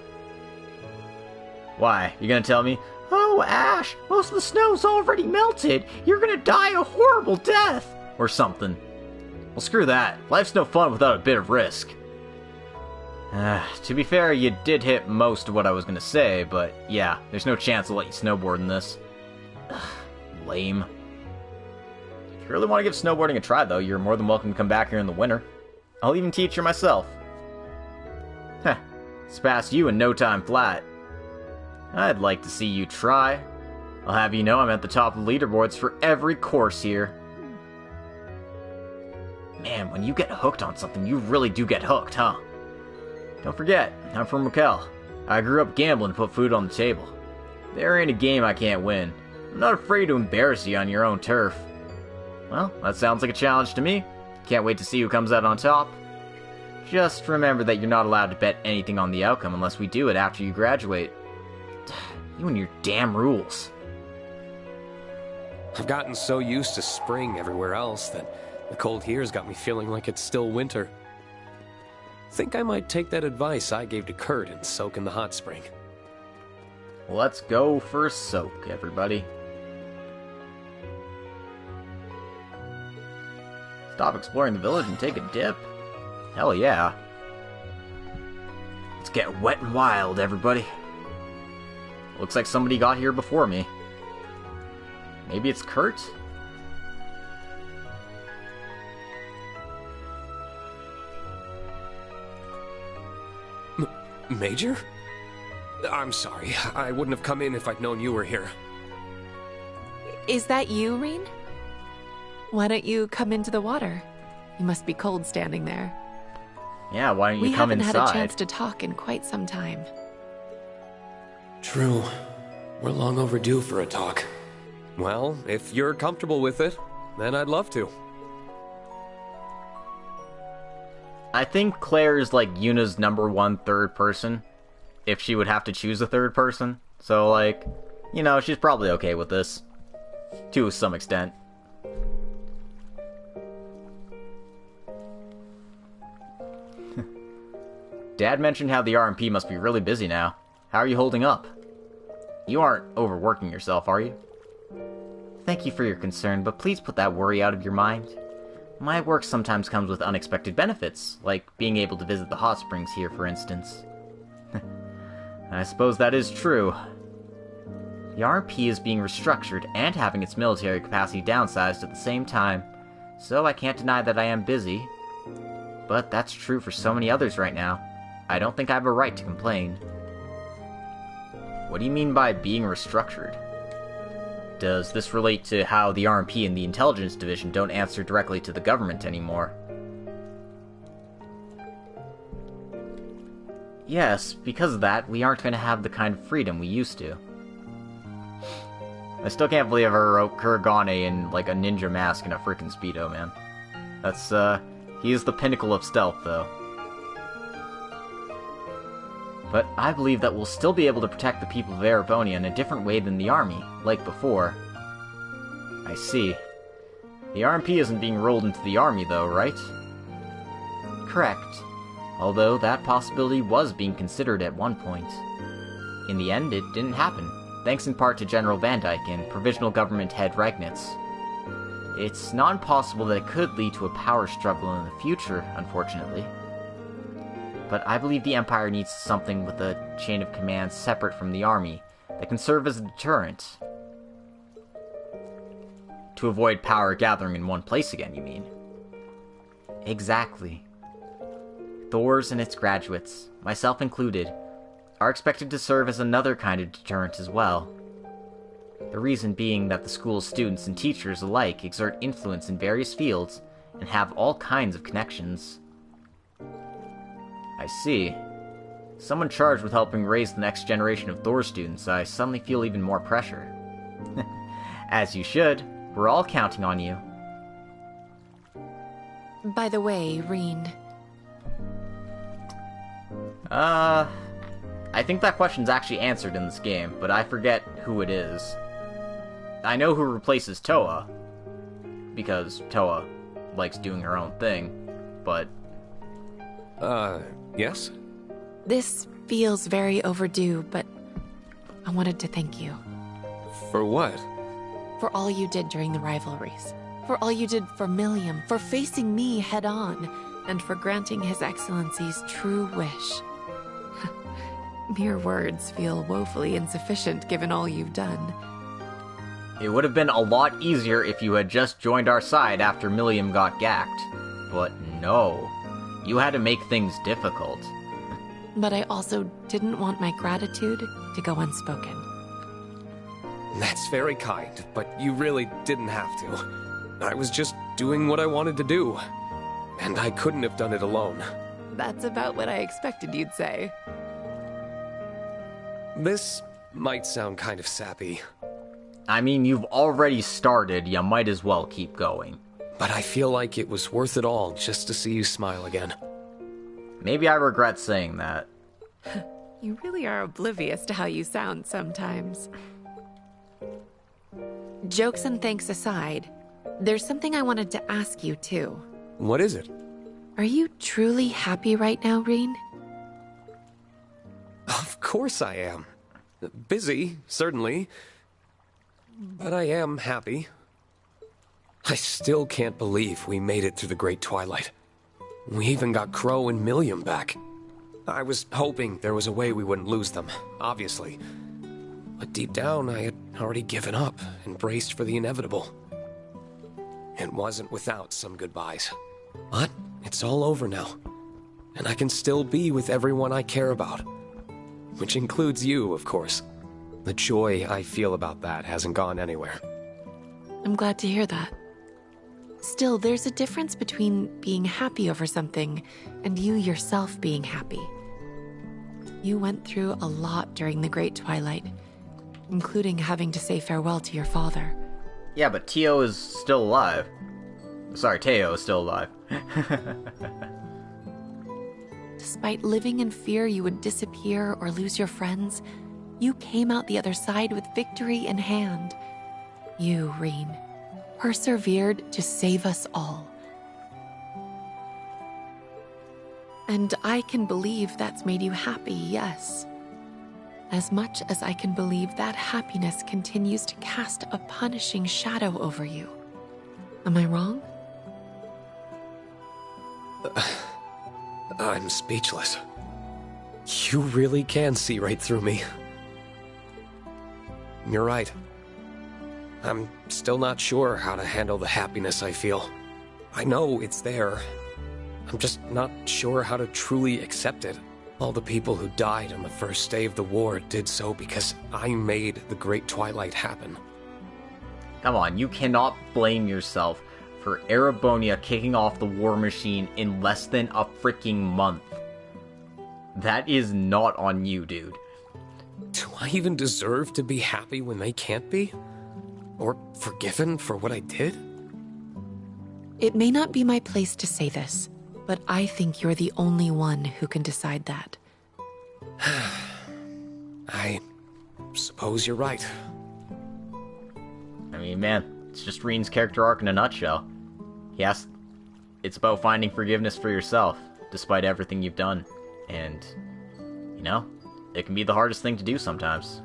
Why? You gonna tell me, "Oh, Ash, most of the snow's already melted. You're gonna die a horrible death," or something? Well, screw that. Life's no fun without a bit of risk. To be fair, you did hit most of what I was gonna say, but yeah, there's no chance I'll let you snowboard in this. Lame. If you really want to give snowboarding a try, though, you're more than welcome to come back here in the winter. I'll even teach you myself. Heh, it's past you in no time flat. I'd like to see you try. I'll have you know I'm at the top of the leaderboards for every course here. Man, when you get hooked on something, you really do get hooked, huh? Don't forget, I'm from Raquel. I grew up gambling to put food on the table. There ain't a game I can't win. I'm not afraid to embarrass you on your own turf. Well, that sounds like a challenge to me. Can't wait to see who comes out on top. Just remember that you're not allowed to bet anything on the outcome unless we do it after you graduate. You and your damn rules. I've gotten so used to spring everywhere else that the cold here's got me feeling like it's still winter. Think I might take that advice I gave to Kurt and soak in the hot spring. Let's go for a soak, everybody. Stop exploring the village and take a dip. Hell yeah. Let's get wet and wild, everybody. Looks like somebody got here before me. Maybe it's Kurt? Major? I'm sorry. I wouldn't have come in if I'd known you were here. Is that you, Reen? Why don't you come into the water? You must be cold standing there. Yeah, why don't you come inside? We haven't had a chance to talk in quite some time. True. We're long overdue for a talk. Well, if you're comfortable with it, then I'd love to. I think Claire is like Yuna's #1 third person, if she would have to choose a third person. So, like, you know, she's probably okay with this. To some extent. Dad mentioned how the RMP must be really busy now. How are you holding up? You aren't overworking yourself, are you? Thank you for your concern, but please put that worry out of your mind. My work sometimes comes with unexpected benefits, like being able to visit the hot springs here, for instance. I suppose that is true. The RMP is being restructured and having its military capacity downsized at the same time, so I can't deny that I am busy. But that's true for so many others right now. I don't think I have a right to complain. What do you mean by being restructured? Does this relate to how the RMP and the Intelligence Division don't answer directly to the government anymore? Yes, because of that, we aren't going to have the kind of freedom we used to. I still can't believe I wrote Kuragane in, like, a ninja mask and a freaking Speedo, man. That's, he is the pinnacle of stealth, though. But I believe that we'll still be able to protect the people of Erebonia in a different way than the army, like before. I see. The RMP isn't being rolled into the army, though, right? Correct. although that possibility was being considered at one point. In the end, it didn't happen, thanks in part to General Van Dyke and Provisional Government Head Regnitz. It's not impossible that it could lead to a power struggle in the future, unfortunately. But I believe the Empire needs something with a chain of command separate from the army that can serve as a deterrent. To avoid power gathering in one place again, you mean? Exactly. Thors and its graduates, myself included, are expected to serve as another kind of deterrent as well. The reason being that the school's students and teachers alike exert influence in various fields and have all kinds of connections. I see. Someone charged with helping raise the next generation of Thor students, I suddenly feel even more pressure. As you should. We're all counting on you. By the way, Reen. I think that question's actually answered in this game, but I forget who it is. I know who replaces Toa, because Toa likes doing her own thing, but... Yes? This feels very overdue, but I wanted to thank you. For what? For all you did during the rivalries. For all you did for Milliam, for facing me head-on, and for granting His Excellency's true wish. Mere words feel woefully insufficient given all you've done. It would have been a lot easier if you had just joined our side after Milliam got gacked. But no. You had to make things difficult. But I also didn't want my gratitude to go unspoken. That's very kind, but you really didn't have to. I was just doing what I wanted to do. And I couldn't have done it alone. That's about what I expected you'd say. This might sound kind of sappy. I mean, you've already started, you might as well keep going. But I feel like it was worth it all just to see you smile again. Maybe I regret saying that. You really are oblivious to how you sound sometimes. Jokes and thanks aside, there's something I wanted to ask you, too. What is it? Are you truly happy right now, Reen? Of course I am. Busy, certainly. But I am happy. I still can't believe we made it through the Great Twilight. We even got Crow and Milliam back. I was hoping there was a way we wouldn't lose them, obviously. But deep down, I had already given up and braced for the inevitable. It wasn't without some goodbyes. But it's all over now. And I can still be with everyone I care about. Which includes you, of course. The joy I feel about that hasn't gone anywhere. I'm glad to hear that. Still, there's a difference between being happy over something and you yourself being happy. You went through a lot during the Great Twilight, including having to say farewell to your father. Yeah, but Teo is still alive. Sorry, Teo is still alive. Despite living in fear you would disappear or lose your friends, you came out the other side with victory in hand. You, Reen, persevered to save us all. And I can believe that's made you happy, yes. As much as I can believe that happiness continues to cast a punishing shadow over you. Am I wrong? I'm speechless. You really can see right through me. You're right. I'm still not sure how to handle the happiness I feel. I know it's there. I'm just not sure how to truly accept it. All the people who died on the first day of the war did so because I made the Great Twilight happen. Come on, you cannot blame yourself for Erebonia kicking off the war machine in less than a freaking month. That is not on you, dude. Do I even deserve to be happy when they can't be? Or forgiven for what I did? It may not be my place to say this, but I think you're the only one who can decide that. I suppose you're right. I mean, man, it's just Reen's character arc in a nutshell. It's about finding forgiveness for yourself. despite everything you've done. And, you know, it can be the hardest thing to do sometimes.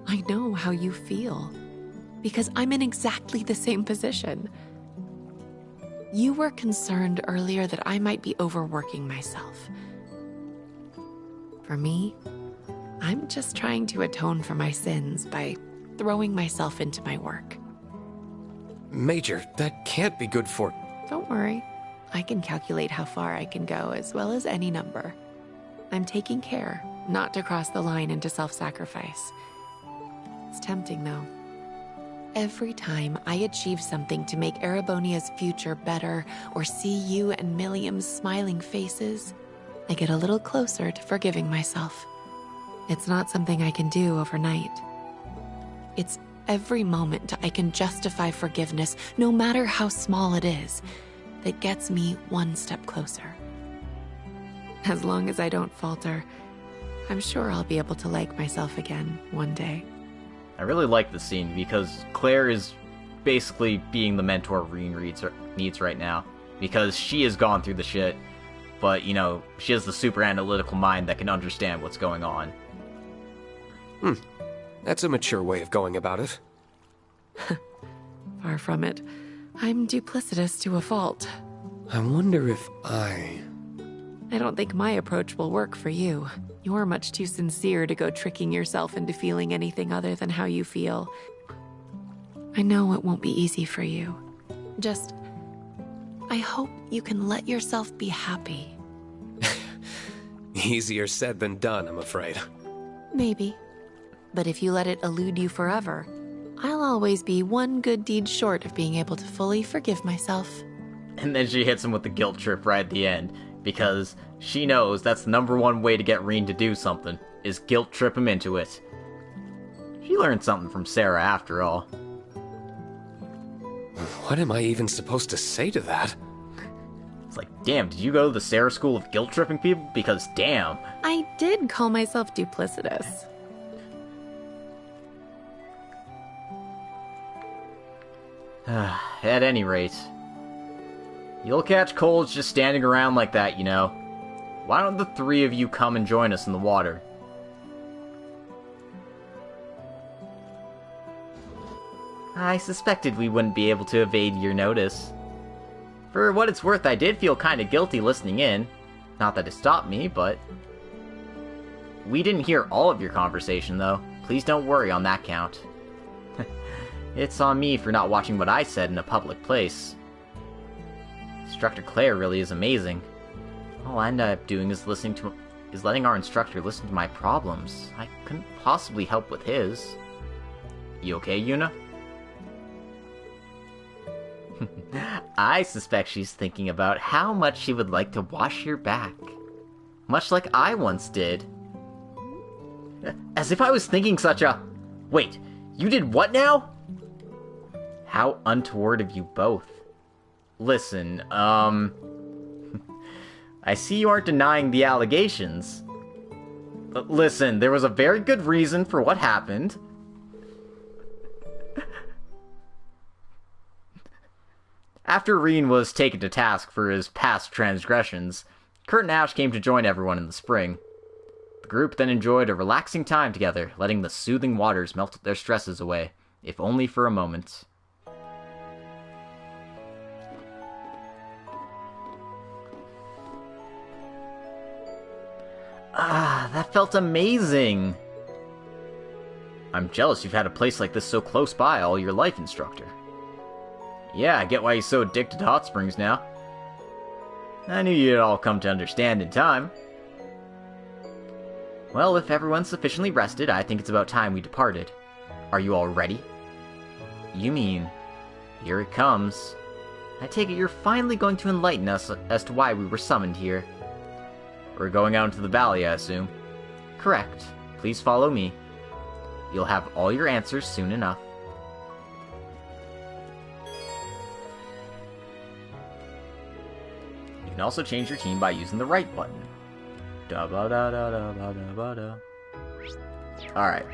I know how you feel, because I'm in exactly the same position. You were concerned earlier that I might be overworking myself. For me, I'm just trying to atone for my sins by throwing myself into my work. Major, that can't be good for... Don't worry. I can calculate how far I can go as well as any number. I'm taking care not to cross the line into self-sacrifice. It's tempting, though. Every time I achieve something to make Erebonia's future better or see you and Milliam's smiling faces, I get a little closer to forgiving myself. It's not something I can do overnight. It's every moment I can justify forgiveness, no matter how small it is, that gets me one step closer. As long as I don't falter, I'm sure I'll be able to like myself again one day. I really like this scene because Claire is basically being the mentor Reen needs right now. Because she has gone through the shit, but, you know, she has the super analytical mind that can understand what's going on. That's a mature way of going about it. Far from it. I'm duplicitous to a fault. I wonder if I don't think my approach will work for you. You're much too sincere to go tricking yourself into feeling anything other than how you feel. I know it won't be easy for you. Just, I hope you can let yourself be happy. Easier said than done, I'm afraid. Maybe. But if you let it elude you forever, I'll always be one good deed short of being able to fully forgive myself. And then she hits him with the guilt trip right at the end, because she knows that's the number one way to get Reen to do something, is guilt trip him into it. She learned something from Sarah after all. What am I even supposed to say to that? It's like, damn, did you go to the Sarah school of guilt tripping people? Because damn. I did call myself duplicitous. At any rate, you'll catch colds just standing around like that, you know. Why don't the three of you come and join us in the water? I suspected we wouldn't be able to evade your notice. For what it's worth, I did feel kinda guilty listening in. Not that it stopped me, but... We didn't hear all of your conversation, though. Please don't worry on that count. It's on me for not watching what I said in a public place. Instructor Claire really is amazing. All I end up doing is letting our instructor listen to my problems. I couldn't possibly help with his. You okay, Yuna? I suspect she's thinking about how much she would like to wash your back. Much like I once did. As if I was thinking such a... Wait, you did what now? How untoward of you both. Listen, I see you aren't denying the allegations. But listen, there was a very good reason for what happened. After Reen was taken to task for his past transgressions, Kurt and Ash came to join everyone in the spring. The group then enjoyed a relaxing time together, letting the soothing waters melt their stresses away, if only for a moment. Ah, that felt amazing! I'm jealous you've had a place like this so close by all your life, Instructor. Yeah, I get why you're so addicted to hot springs now. I knew you'd all come to understand in time. Well, if everyone's sufficiently rested, I think it's about time we departed. Are you all ready? You mean, here it comes. I take it you're finally going to enlighten us as to why we were summoned here. We're going out into the valley, I assume. Correct. Please follow me. You'll have all your answers soon enough. You can also change your team by using the right button. Alright,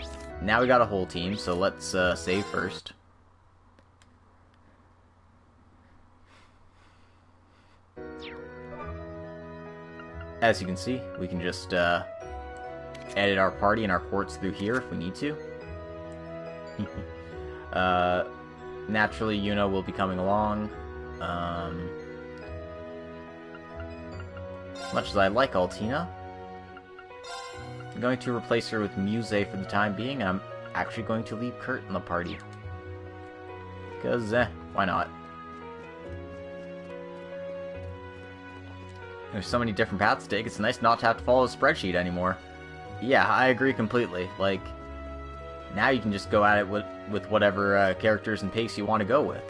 now we got a whole team, so let's save first. as you can see, we can just edit our party and our ports through here if we need to. Naturally, Yuna will be coming along. Much as I like Altina, I'm going to replace her with Muse for the time being, and I'm actually going to leave Kurt in the party. Because, why not? There's so many different paths to take, it's nice not to have to follow a spreadsheet anymore. Yeah, I agree completely. Like, now you can just go at it with whatever characters and pace you want to go with.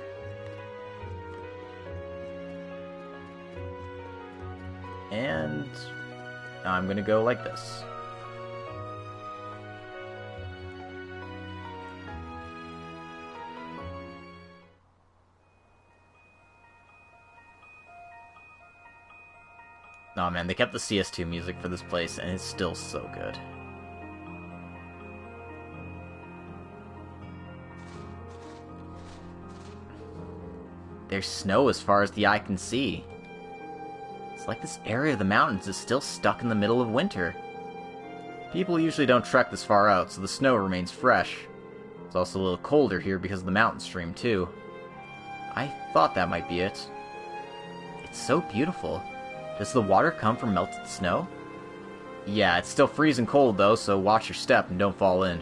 And I'm going to go like this. Oh man, they kept the CS2 music for this place, and it's still so good. There's snow as far as the eye can see. It's like this area of the mountains is still stuck in the middle of winter. People usually don't trek this far out, so the snow remains fresh. It's also a little colder here because of the mountain stream, too. I thought that might be it. It's so beautiful. Does the water come from melted snow? Yeah, it's still freezing cold though, so watch your step and don't fall in.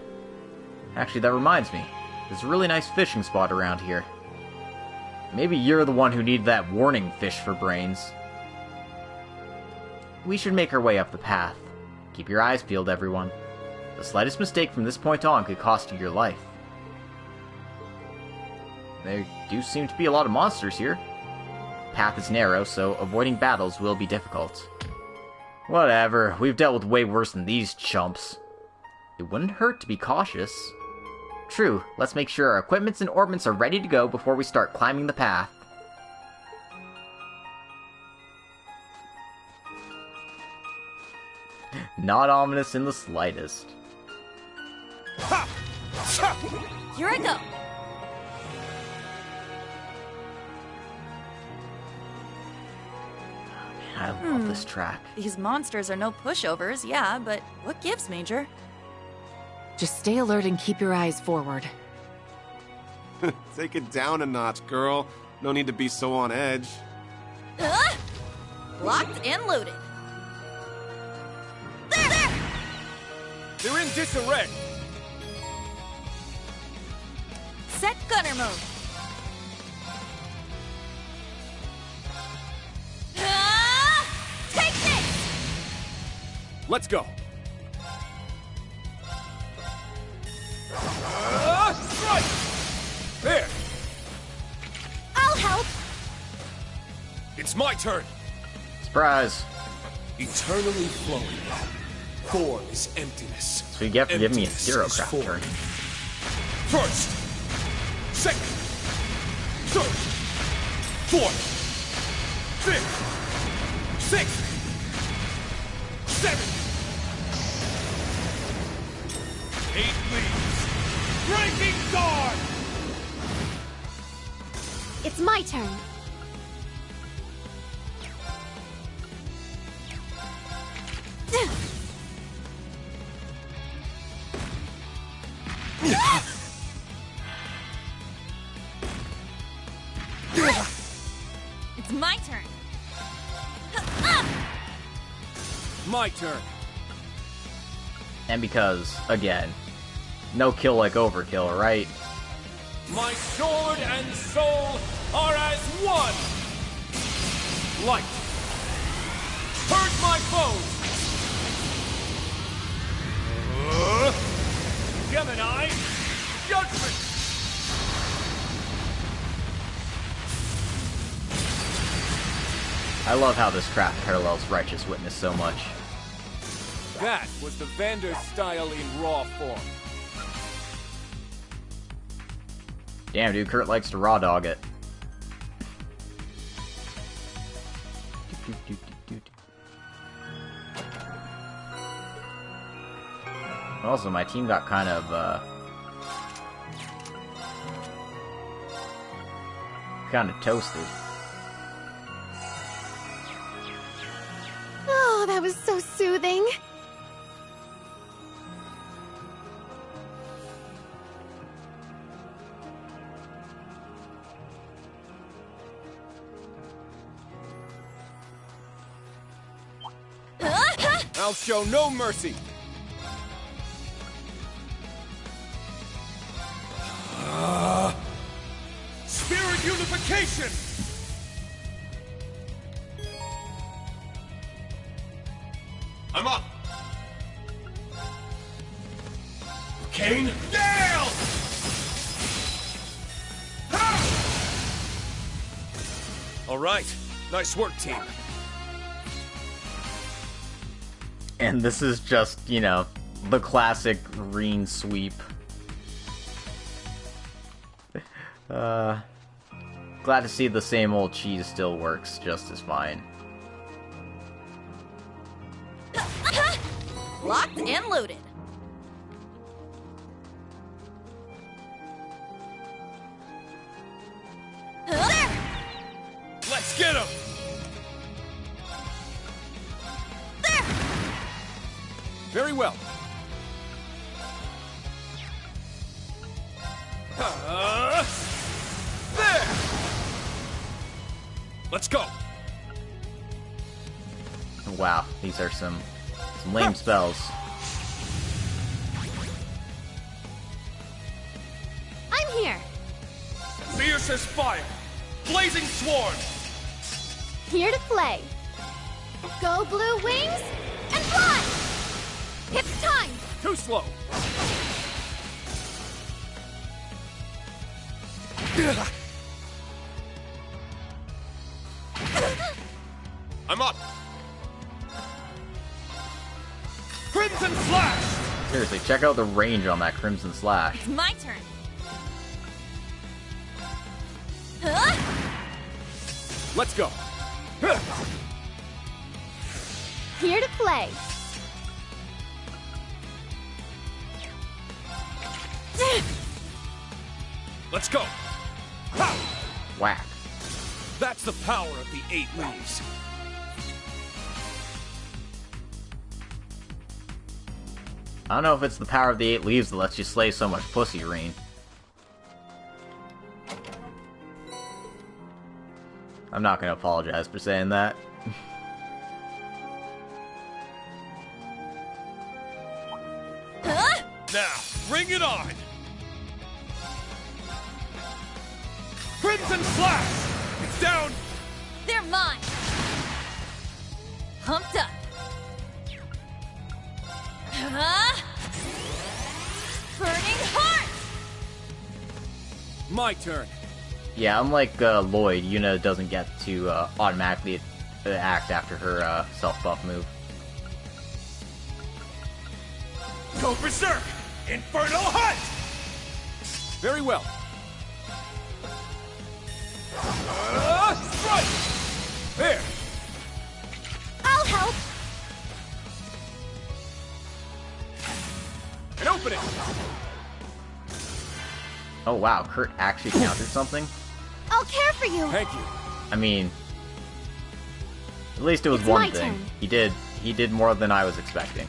Actually, that reminds me. There's a really nice fishing spot around here. Maybe you're the one who needed that warning fish for brains. We should make our way up the path. Keep your eyes peeled, everyone. The slightest mistake from this point on could cost you your life. There do seem to be a lot of monsters here. The path is narrow, so avoiding battles will be difficult. Whatever, we've dealt with way worse than these chumps. It wouldn't hurt to be cautious. True, let's make sure our equipments and orbments are ready to go before we start climbing the path. Not ominous in the slightest. Here I go! I love this track. These monsters are no pushovers, yeah, but what gives, Major? Just stay alert and keep your eyes forward. Take it down a notch, girl. No need to be so on edge. Locked and loaded. There! They're in disarray! Set gunner mode. Take this! Let's go! Strike! There! I'll help! It's my turn! Surprise! Eternally flowing. Form is emptiness. So you get for giving me a Emptiness zero is craft form. turn. First, second, third, fourth, fifth, sixth, seventh, 8 leaves. Breaking guard! It's my turn. It's my turn. My turn. And because, again, no kill like overkill, right? My sword and soul are as one. Light. Hurt my foes. Gemini. Judgment. I love how this craft parallels Righteous Witness so much. That was the Vander style in raw form. Damn, dude, Kurt likes to raw dog it. Also, my team got kind of, toasted. Oh, that was so soothing. I'll show no mercy. Spirit unification! I'm up! Kane, Gale! All right, nice work, team. And this is just, you know, the classic Reen sweep. Glad to see the same old cheese still works just as fine. Locked and loaded. There! Let's get him! There! Very well. There! Let's go! Wow, these are some lame spells. I'm here. Fierce as fire! Blazing sworn! Here to play. Go blue wings and fly! It's time! Too slow! I'm up! Crimson Slash! Seriously, check out the range on that Crimson Slash. It's my turn. Let's go! Here to play. Let's go! Whack. That's the power of the 8 leaves. I don't know if it's the power of the 8 leaves that lets you slay so much pussy, Reen. I'm not gonna apologize for saying that. Now, bring it on! Crimson Slash! It's down! They're mine! Pumped up! Burning heart! My turn. Yeah, unlike Lloyd, Yuna doesn't get to automatically act after her self-buff move. Go berserk! Infernal Hunt! Very well. Strike! There! I'll help! And open it! Oh wow, Kurt actually countered something? I'll care for you! Thank you. I mean, at least it was It's one my thing. turn. He did more than I was expecting.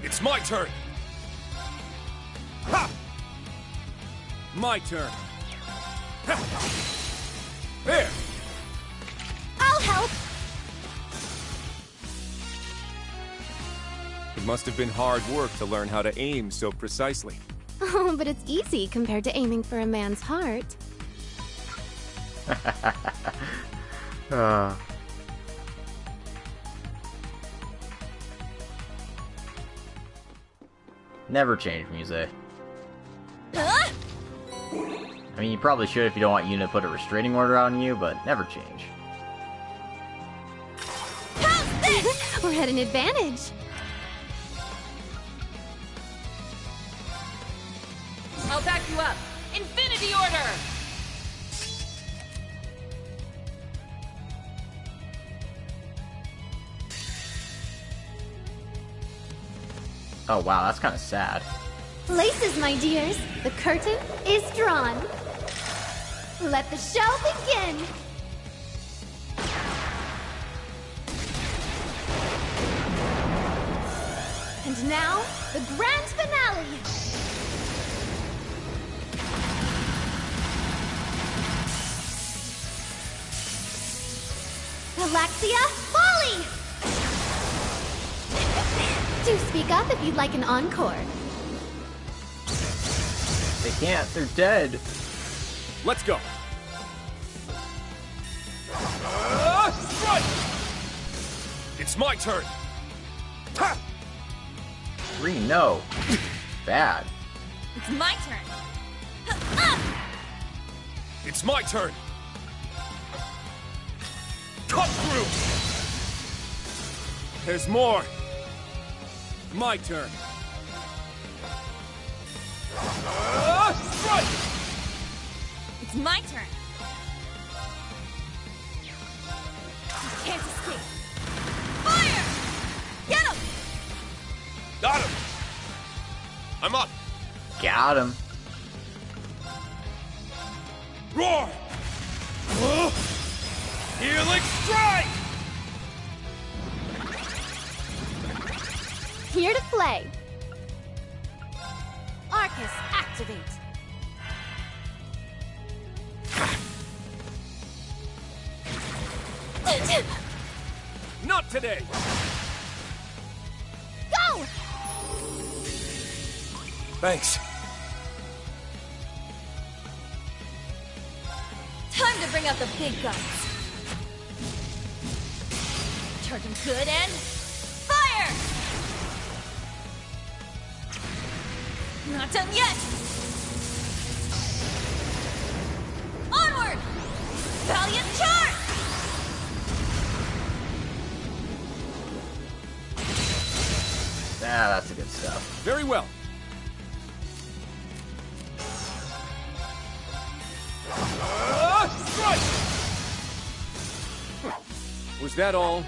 It's my turn! Ha! My turn. Ha! There! I'll help! It must have been hard work to learn how to aim so precisely. Oh, but it's easy compared to aiming for a man's heart. Never change, Muse. I mean, you probably should if you don't want Yuna to put a restraining order on you, but never change. We're at an advantage. I'll back you up. Infinity Order! Oh wow, that's kind of sad. Laces, my dears. The curtain is drawn. Let the show begin. And now, the grand finale! Galaxia, volley! Do speak up if you'd like an encore. They can't, they're dead. Let's go. Strike! It's my turn. Ha! Green, no. Bad. It's my turn. It's my turn. Cut through. There's more. My turn. Strike! It's my turn. You can't escape. Fire! Get him! Got him. I'm up. Got him. Roar! Healing strike! Here to play. Arcus, activate. Not today. Go! Thanks. Time to bring out the big guns. Charge them good and fire! Not done yet! Onward! Valiant charge! Ah, that's the good stuff. Very well. Strike! Was that all?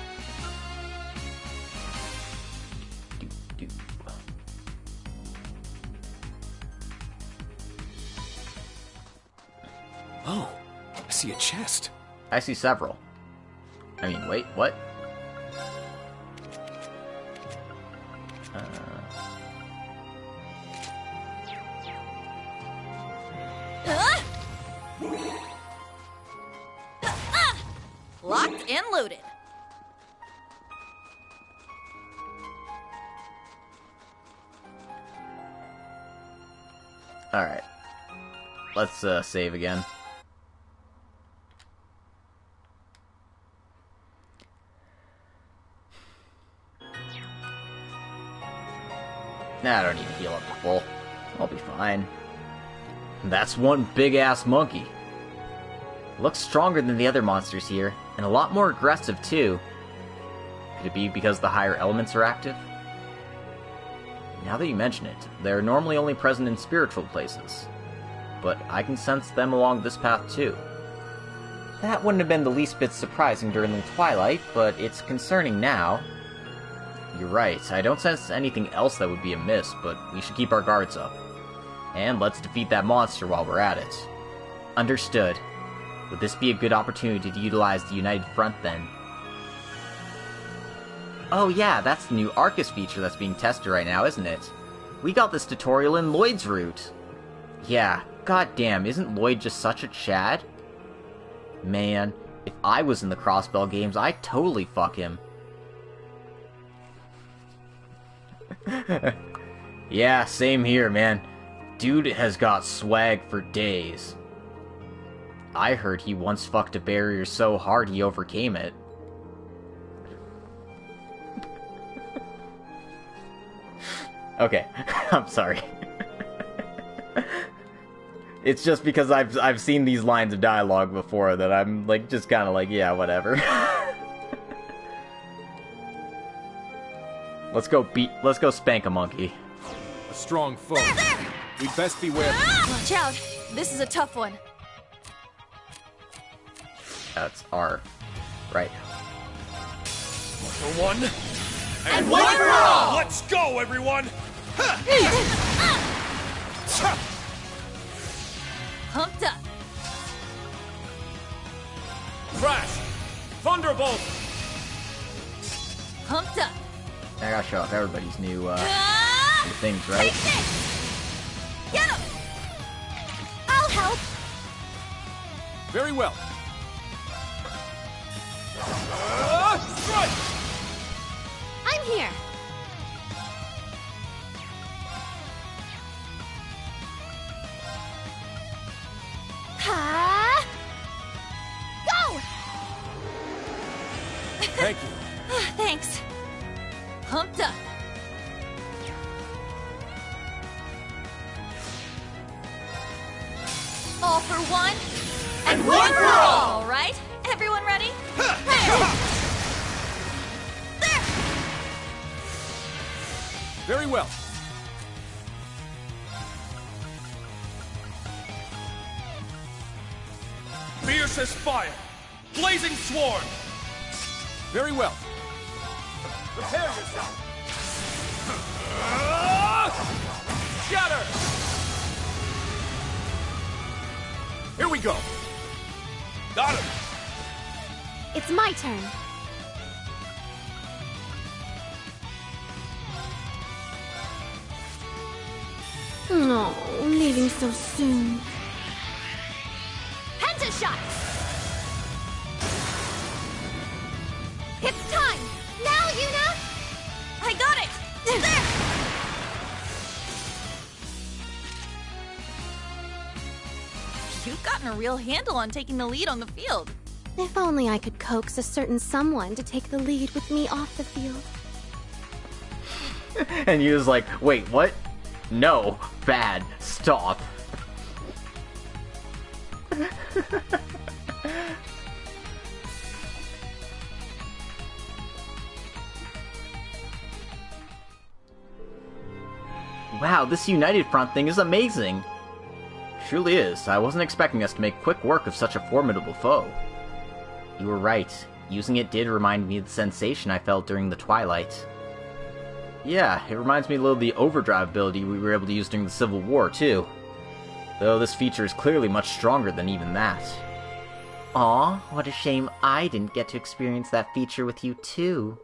Oh, I see a chest. I see several. I mean, wait, what? Locked and loaded. Alright. Let's save again. Nah, I don't need to heal up to full. I'll be fine. That's one big-ass monkey. Looks stronger than the other monsters here, and a lot more aggressive, too. Could it be because the higher elements are active? Now that you mention it, they're normally only present in spiritual places. But I can sense them along this path, too. That wouldn't have been the least bit surprising during the twilight, but it's concerning now. You're right, I don't sense anything else that would be amiss, but we should keep our guards up. And let's defeat that monster while we're at it. Understood. Would this be a good opportunity to utilize the United Front, then? Oh yeah, that's the new Arcus feature that's being tested right now, isn't it? We got this tutorial in Lloyd's route. Yeah, goddamn, isn't Lloyd just such a Chad? Man, if I was in the Crossbell games, I'd totally fuck him. Yeah, same here, man. Dude has got swag for days. I heard he once fucked a barrier so hard he overcame it. Okay, I'm sorry. It's just because I've seen these lines of dialogue before that I'm like just kind of like, yeah, whatever. Let's go spank a monkey. A strong foe. We'd best beware. Watch out. This is a tough one. That's R. Right. For one. And one for all! Let's go, everyone! Pumped up. Crash! Thunderbolt! Pumped up. I gotta show off everybody's new things, right? Get him! I'll help! Very well. Strike! I'm here! Ha! Go! Thank you. Thanks. Pumped up. All for one, and one for all! All right? Everyone ready? There! Very well. Fiercest fire! Blazing sword! Very well. Prepare yourself! Shatter! Here we go. Got him! It's my turn. No, leaving so soon. Shot! It's time! Now, Yuna! I got it! There! You've gotten a real handle on taking the lead on the field. If only I could coax a certain someone to take the lead with me off the field. And you was like, wait, what? No, bad, stop. Wow, this United Front thing is amazing! Truly is. I wasn't expecting us to make quick work of such a formidable foe. You were right. Using it did remind me of the sensation I felt during the Twilight. Yeah, it reminds me a little of the overdrive ability we were able to use during the Civil War, too. Though this feature is clearly much stronger than even that. Aw, what a shame I didn't get to experience that feature with you too.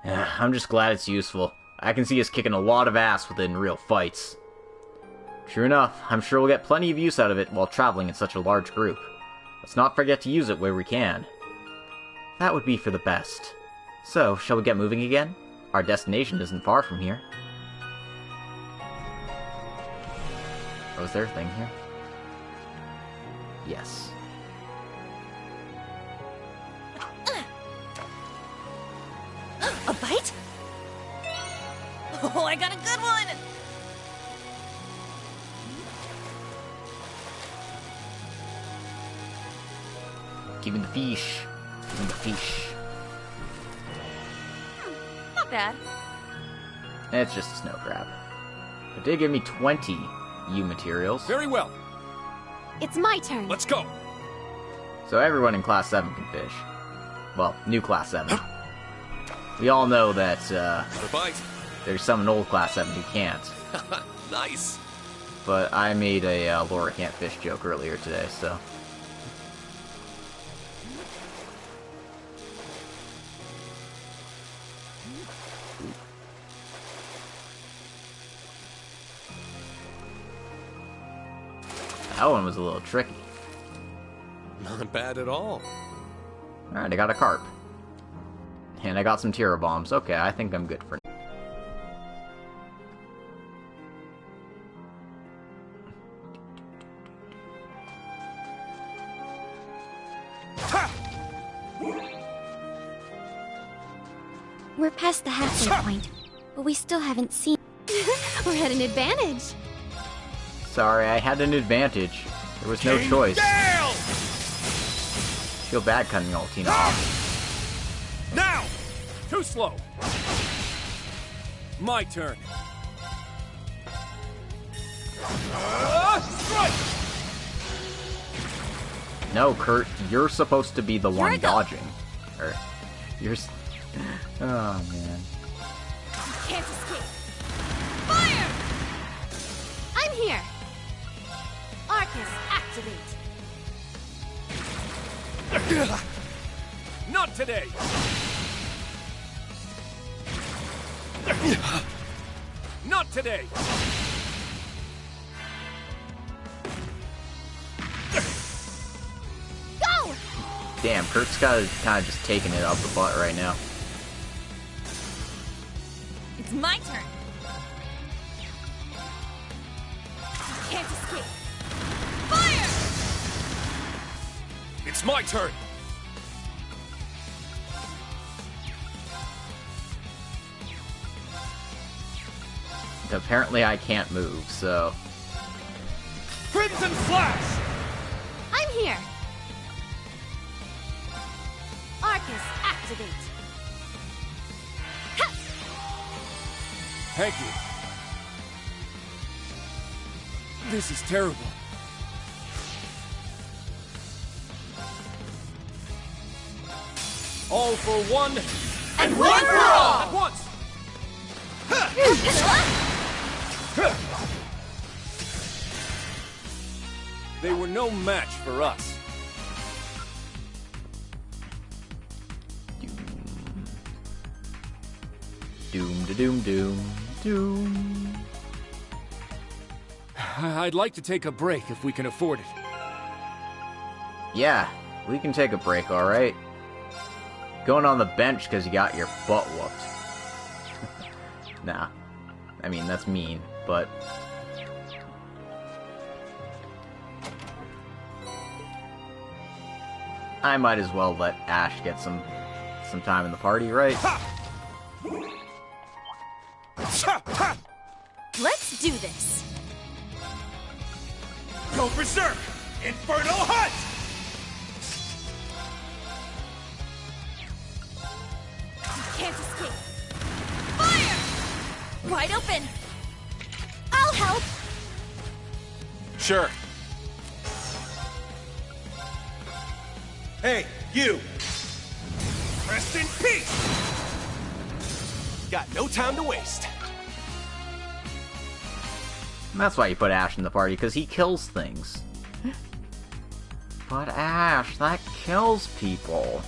I'm just glad it's useful. I can see us kicking a lot of ass within real fights. True enough, I'm sure we'll get plenty of use out of it while traveling in such a large group. Let's not forget to use it where we can. That would be for the best. So, shall we get moving again? Our destination isn't far from here. Oh, is there a thing here? Yes. A bite? Oh, I got a good one! Give me the fish. Give me the fish. Not bad. It's just a snow crab. It did give me 20 U materials. Very well. It's my turn. Let's go. So everyone in Class 7 can fish. Well, new Class 7. We all know that, What a bite. there's some in old Class 7 who can't. Nice. But I made a Laura can't fish joke earlier today, so... That one was a little tricky. Not bad at all. Alright, I got a carp. And I got some Tira bombs. Okay, I think I'm good for now. We're past the halfway point, but we still haven't seen... We're at an advantage. Sorry, I had an advantage. There was no choice. Down! Feel bad cutting Altina off. Now! Too slow. My turn. Strike! No, Kurt, you're supposed to be the one I go. dodging. Or, you're... Oh, man. Can't escape. Fire! I'm here. Arcus, activate. Not today. Not today! Go! Damn, Kurt's kind of just taking it up the butt right now. It's my turn. Can't escape. Fire! It's my turn! Apparently I can't move, so... Crimson Flash! I'm here. Arcus, activate. Ha! Thank you. This is terrible. All for one, And one for all! at once! They were no match for us. Doom, da-doom, doom, doom. I'd like to take a break if we can afford it. Yeah, we can take a break, alright? Going on the bench because you got your butt whooped. Nah. I mean, that's mean, but... I might as well let Ash get some time in the party, right? Let's do this. Go berserk! Infernal Hunt! Can't escape. Fire! Wide open. I'll help. Sure. Hey, you! Rest in peace! Got no time to waste. And that's why you put Ash in the party, because he kills things. But Ash, that kills people.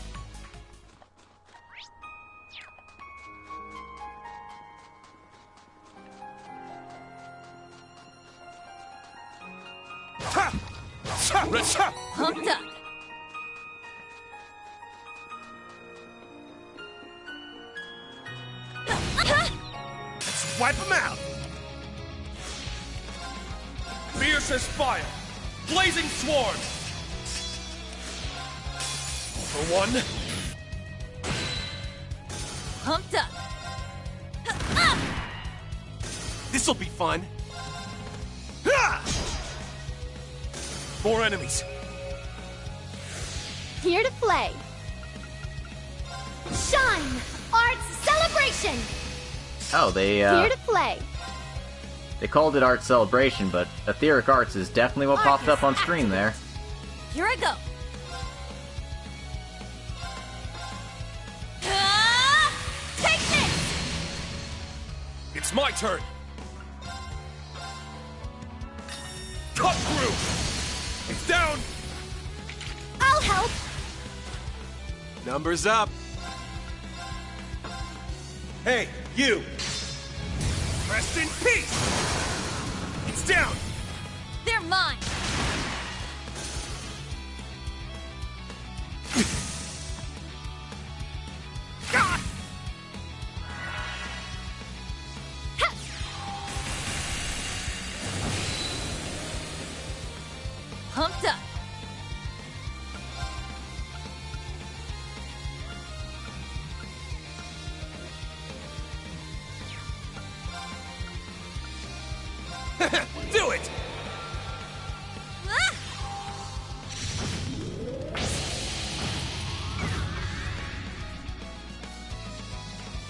Pumped up. Let's wipe them out! Fierce as fire! Blazing sword! For one, Pumped up. This'll be fun. four enemies. Here to play. Shine! Arts Celebration! Oh, they, Here to play. they called it Art Celebration, but Etheric Arts is definitely what popped up on screen there. Here I go. Take this! It's my turn. Cut through! It's down! I'll help. Numbers up. Hey, you! Rest in peace! It's down! They're mine. Pumped up. Do it!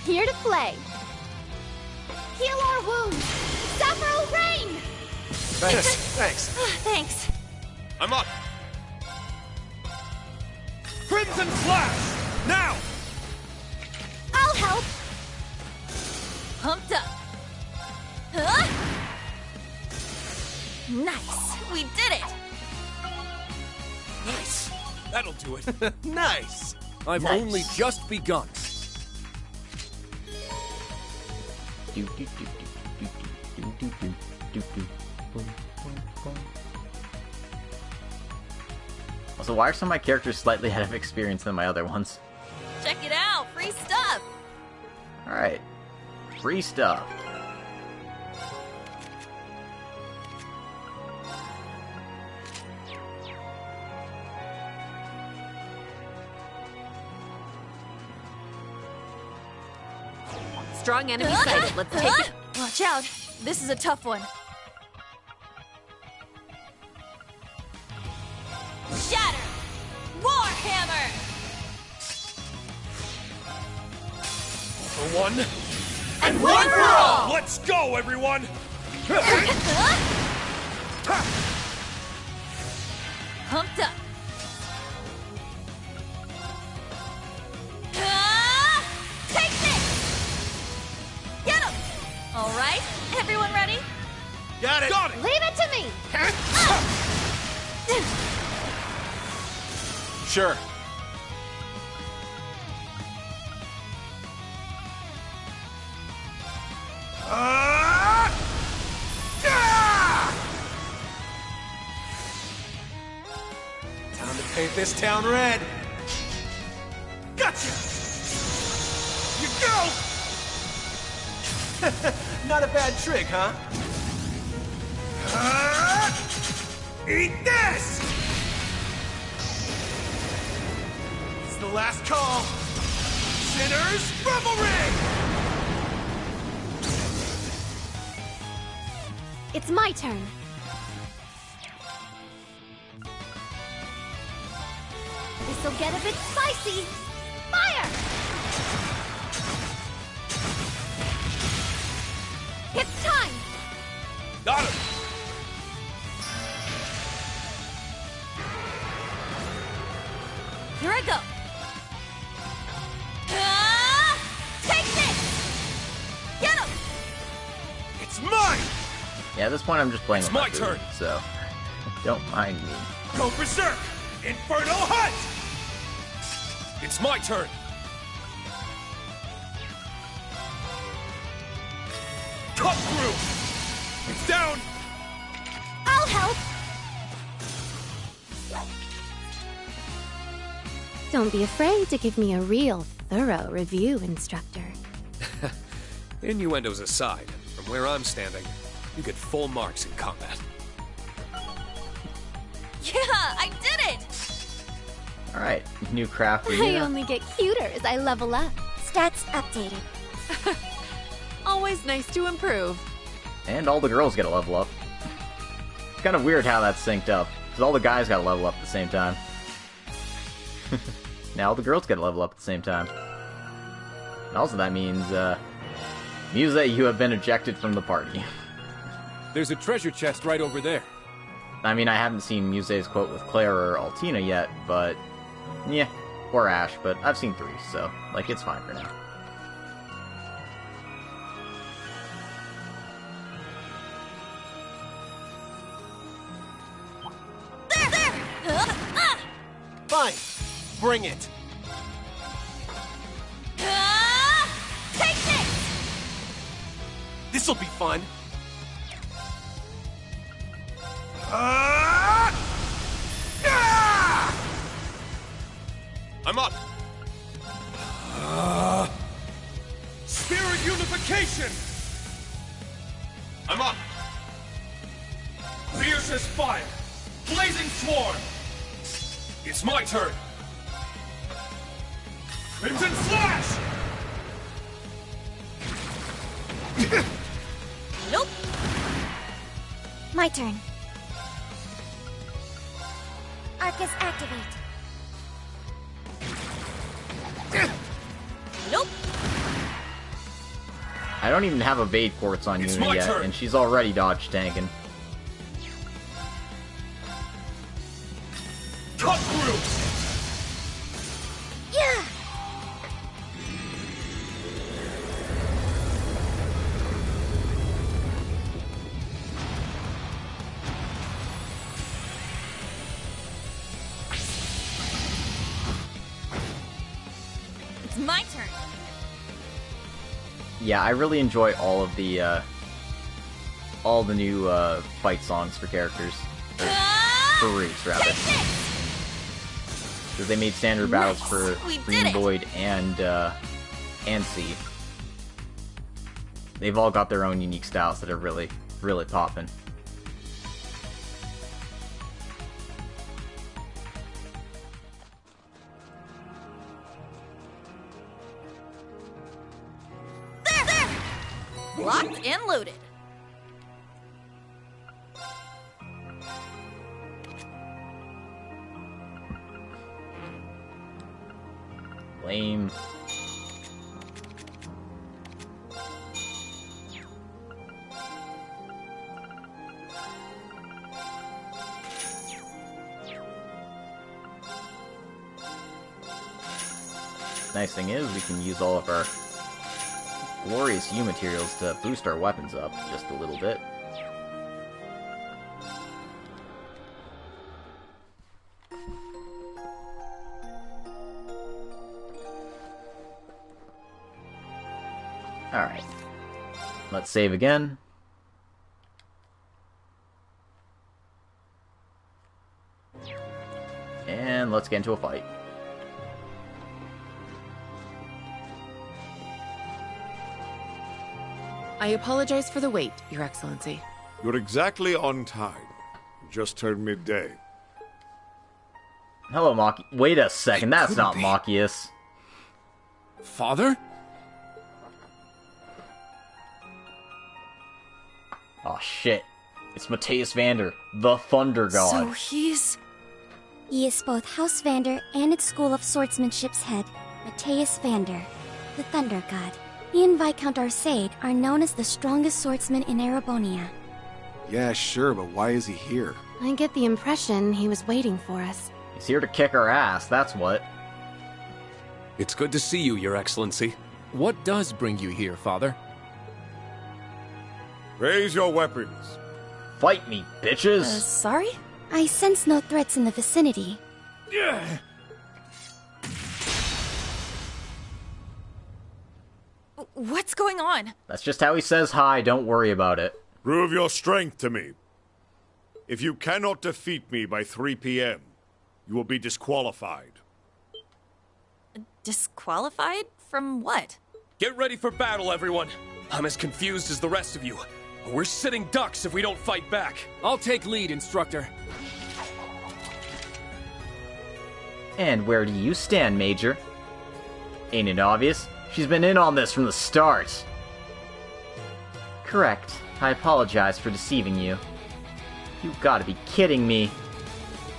Here to play. Heal our wounds. Sapphiral Rain! Thanks. Thanks. Thanks. I'm up! Crimson Flash! Now! I'll help. Pumped up. Nice. We did it. Nice. That'll do it. Nice. I've only just begun. Also, why are some of my characters slightly ahead of experience than my other ones? Check it out! Free stuff! Alright. Free stuff. Strong enemy sighted. Let's take it. Watch out! This is a tough one. Shatter! Warhammer! For one, and one for all! Let's go, everyone! Pumped up. Take this! Get him! All right, everyone ready? Got it! Got it! Leave it to me! Sure. Time to paint this town red! Gotcha! You go! Not a bad trick, huh? Eat this! It's the last call! Sinners Reverie! It's my turn. This'll get a bit spicy. Fire! It's time! Got him! Here I go. Take this! Get him! It's mine! Yeah, at this point I'm just playing It's with my my food, turn. so don't mind me. Go berserk! Inferno Hunt! It's my turn! Cut through! It's down! I'll help! Don't be afraid to give me a real, thorough review, Instructor. Innuendos aside, from where I'm standing, you get full marks in combat. Yeah, I did it! Alright, new craft for I you. only get cuter as I level up. Stats updated. Always nice to improve. And all the girls get a level up. It's kind of weird how that's synced up, because all the guys got a level up at the same time. Now all the girls get a level up at the same time. And also that means, Muse, you have been ejected from the party. There's a treasure chest right over there. I mean, I haven't seen Muse's quote with Claire or Altina yet, but... yeah, or Ash, but I've seen 3, so, like, it's fine for now. Fine. Bring it. Take this! This'll be fun. I'm up. Spirit unification. I'm up. Fierce as fire. Blazing swarm. It's my turn. Crimson slash. Nope. My turn. Arcus activate. Nope. I don't even have evade quartz on It's Yuna my yet, turn. and she's already dodge tanking. Cut through. Yeah! It's my turn. yeah, I really enjoy all the new fight songs for characters. For routes, rather. Because they made standard battles for Green, Void, and Seed. They've all got their own unique styles that are really, really poppin'. There! Locked and loaded. Lame. Nice thing is, we can use all of our glorious U materials to boost our weapons up just a little bit. Alright. Let's save again. And let's get into a fight. I apologize for the wait, Your Excellency. You're exactly on time. You just turned midday. Hello, Mach. Wait a second, that's not Machias. Father? Oh shit. It's Mateus Vander, the Thunder God. So he's... He is both House Vander and its School of Swordsmanship's head, Mateus Vander, the Thunder God. He and Viscount Arcade are known as the strongest swordsman in Erebonia. Yeah, sure, but why is he here? I get the impression he was waiting for us. He's here to kick our ass, that's what. It's good to see you, Your Excellency. What does bring you here, Father? Raise your weapons. Fight me, bitches! Sorry? I sense no threats in the vicinity. What's going on? That's just how he says hi, don't worry about it. Prove your strength to me. If you cannot defeat me by 3 p.m., you will be disqualified. Disqualified? From what? Get ready for battle, everyone. I'm as confused as the rest of you. We're sitting ducks if we don't fight back. I'll take lead, Instructor. And where do you stand, Major? Ain't it obvious? She's been in on this from the start. Correct. I apologize for deceiving you. You've got to be kidding me.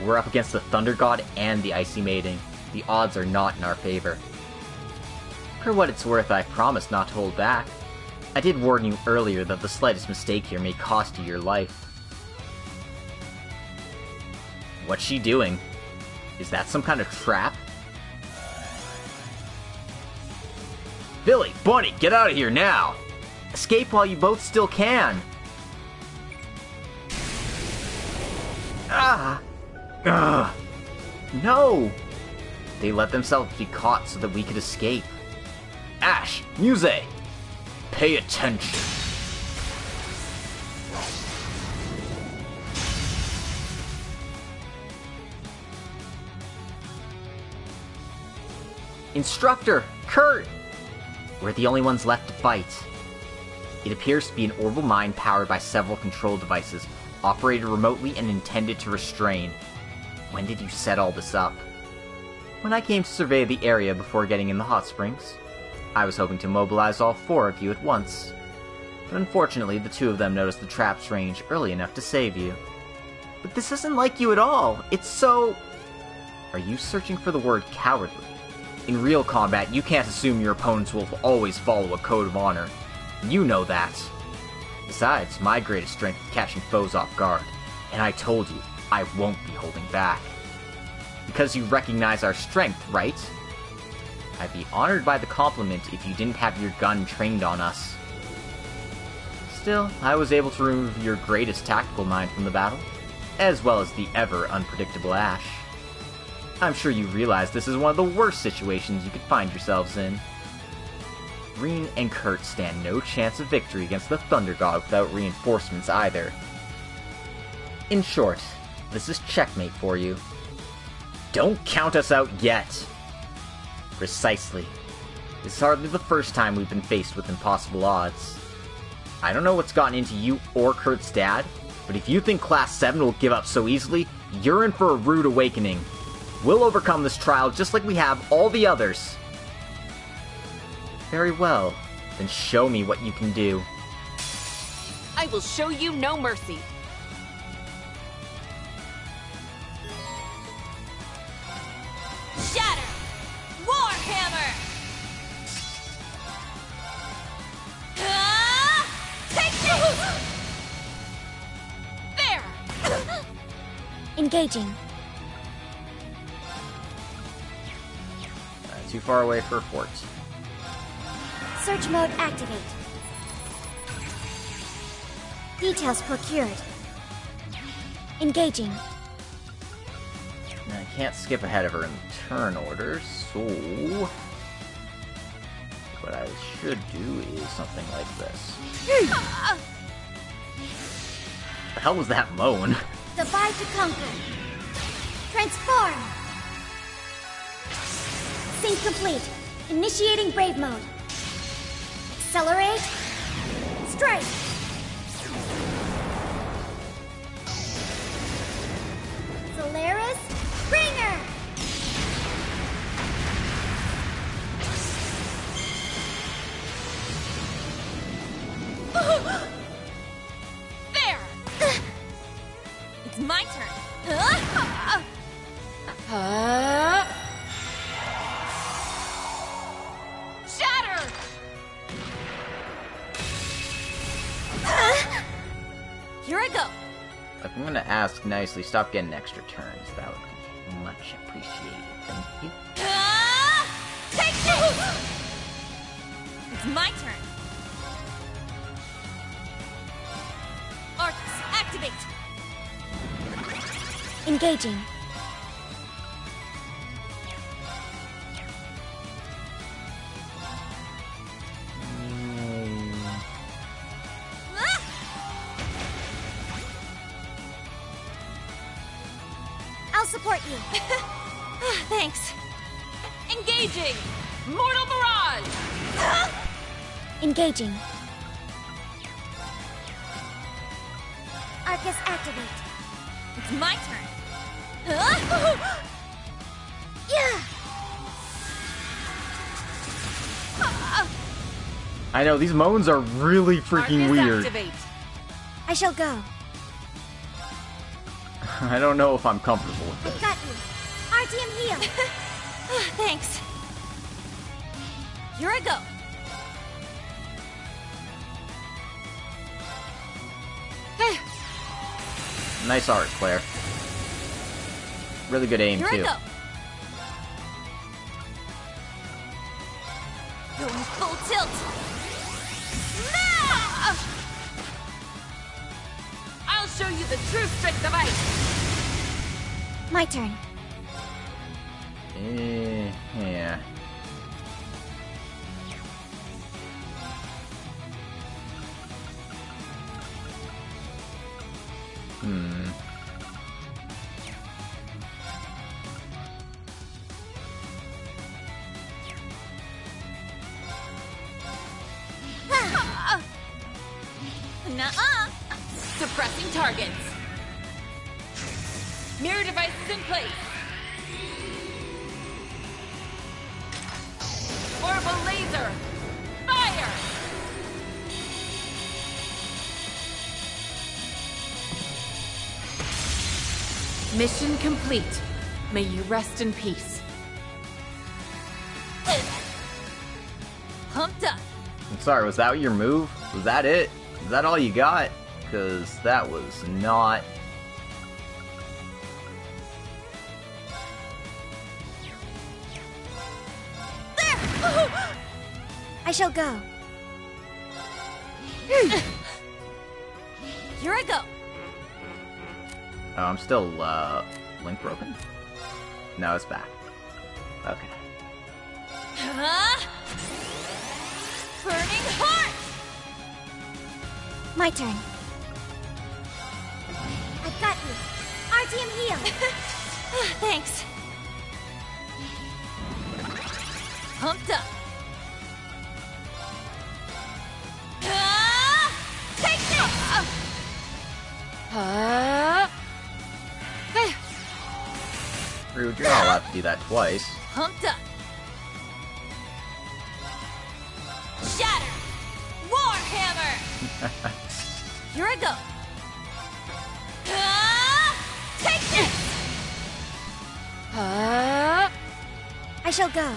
We're up against the Thunder God and the Icy Maiden. The odds are not in our favor. For what it's worth, I promise not to hold back. I did warn you earlier that the slightest mistake here may cost you your life. What's she doing? Is that some kind of trap? Billy, Bunny, get out of here now! Escape while you both still can! Ah! Ugh! No! They let themselves be caught so that we could escape. Ash! Muse! Pay attention! Instructor! Kurt! We're the only ones left to fight. It appears to be an orbital mine powered by several control devices, operated remotely and intended to restrain. When did you set all this up? When I came to survey the area before getting in the hot springs. I was hoping to mobilize all 4 of you at once. But unfortunately, the 2 of them noticed the trap's range early enough to save you. But this isn't like you at all. It's so... Are you searching for the word cowardly? In real combat, you can't assume your opponents will always follow a code of honor. You know that. Besides, my greatest strength is catching foes off guard. And I told you, I won't be holding back. Because you recognize our strength, right? I'd be honored by the compliment if you didn't have your gun trained on us. Still, I was able to remove your greatest tactical mind from the battle, as well as the ever-unpredictable Ash. I'm sure you realize this is one of the worst situations you could find yourselves in. Reen and Kurt stand no chance of victory against the Thunder God without reinforcements either. In short, this is checkmate for you. Don't count us out yet! Precisely. This is hardly the first time we've been faced with impossible odds. I don't know what's gotten into you or Kurt's dad, but if you think Class 7 will give up so easily, you're in for a rude awakening. We'll overcome this trial just like we have all the others. Very well. Then show me what you can do. I will show you no mercy. Shatter! Warhammer! Take this! There! Engaging. Too far away for a fort. Search mode activate. Details procured. Engaging. Now, I can't skip ahead of her in the turn order, so... what I should do is something like this. The hell was that moan? Divide to conquer. Transform. Sync complete. Initiating brave mode. Accelerate. Strike. Solaris. Bringer. There! It's my turn. Shatter! Here I go. If I'm gonna ask nicely, stop getting extra turns. That would be much appreciated. Thank you. Take this! It's my turn. Arcus, activate! Engaging. I'll support you. Thanks. Engaging! Mortal Barrage! Engaging. Arcus activate. It's my turn. Yeah. I know, these moans are really freaking weird. Activate. I shall go. I don't know if I'm comfortable with I've this. got you. RTM heal. Thanks. Here I go. Nice art, Claire. Really good aim, Here too. I go. Going full tilt. Ah! I'll show you the true strength of ice. My turn. Yeah. Nuh-uh. Suppressing targets. Mirror devices in place. Orbital laser. Fire! Mission complete. May you rest in peace. Pumped up. I'm sorry, was that your move? Was that it? Is that all you got? Because that was not... I shall go. Here I go. Oh, I'm still, link broken? No, it's back. Okay. Burning heart! My turn. I've got you. RTM heal. Thanks. Pumped up. Take this! Rude, you're not allowed to do that twice. Pumped up. Shatter! Warhammer! Here I go. Take this! I shall go.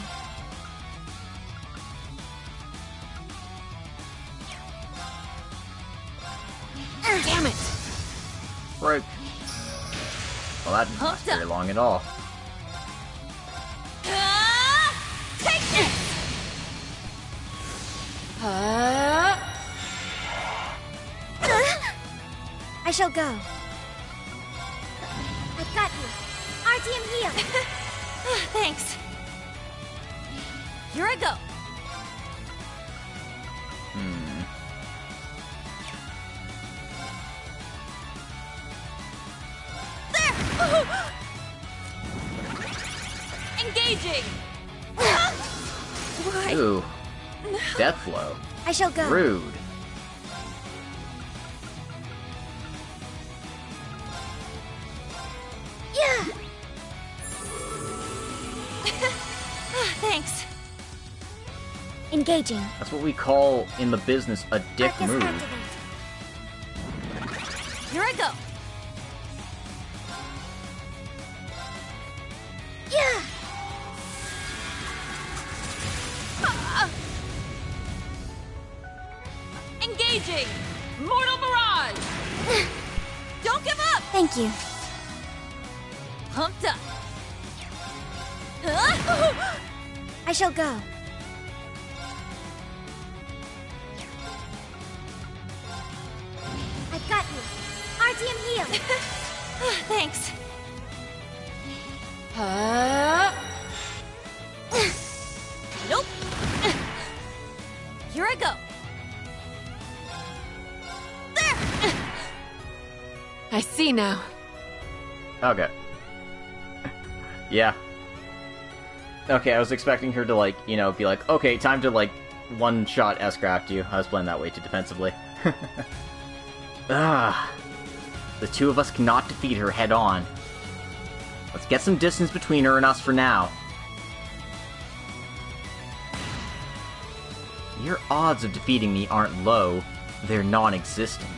Damn it! Right. Well, that didn't last very long at all. Take this! I shall go. I've got you. RTM heal. Thanks. Here I go. Engaging! Why? Ooh. Death flow. I shall go. Rude. Yeah! Thanks. Engaging. That's what we call in the business a dick Arcus move. activate. Here I go. Yeah! Engaging! Mortal Mirage! Don't give up! Thank you. Pumped up. I shall go. I've got you. RTM heal. Thanks. Nope. Here I go. There. I see now. Okay. Yeah. Okay, I was expecting her to, like, you know, be like, okay, time to, like, one-shot S-craft you. I was playing that way too defensively. Ah. The two of us cannot defeat her head-on. Let's get some distance between her and us for now. Your odds of defeating me aren't low, they're non-existent.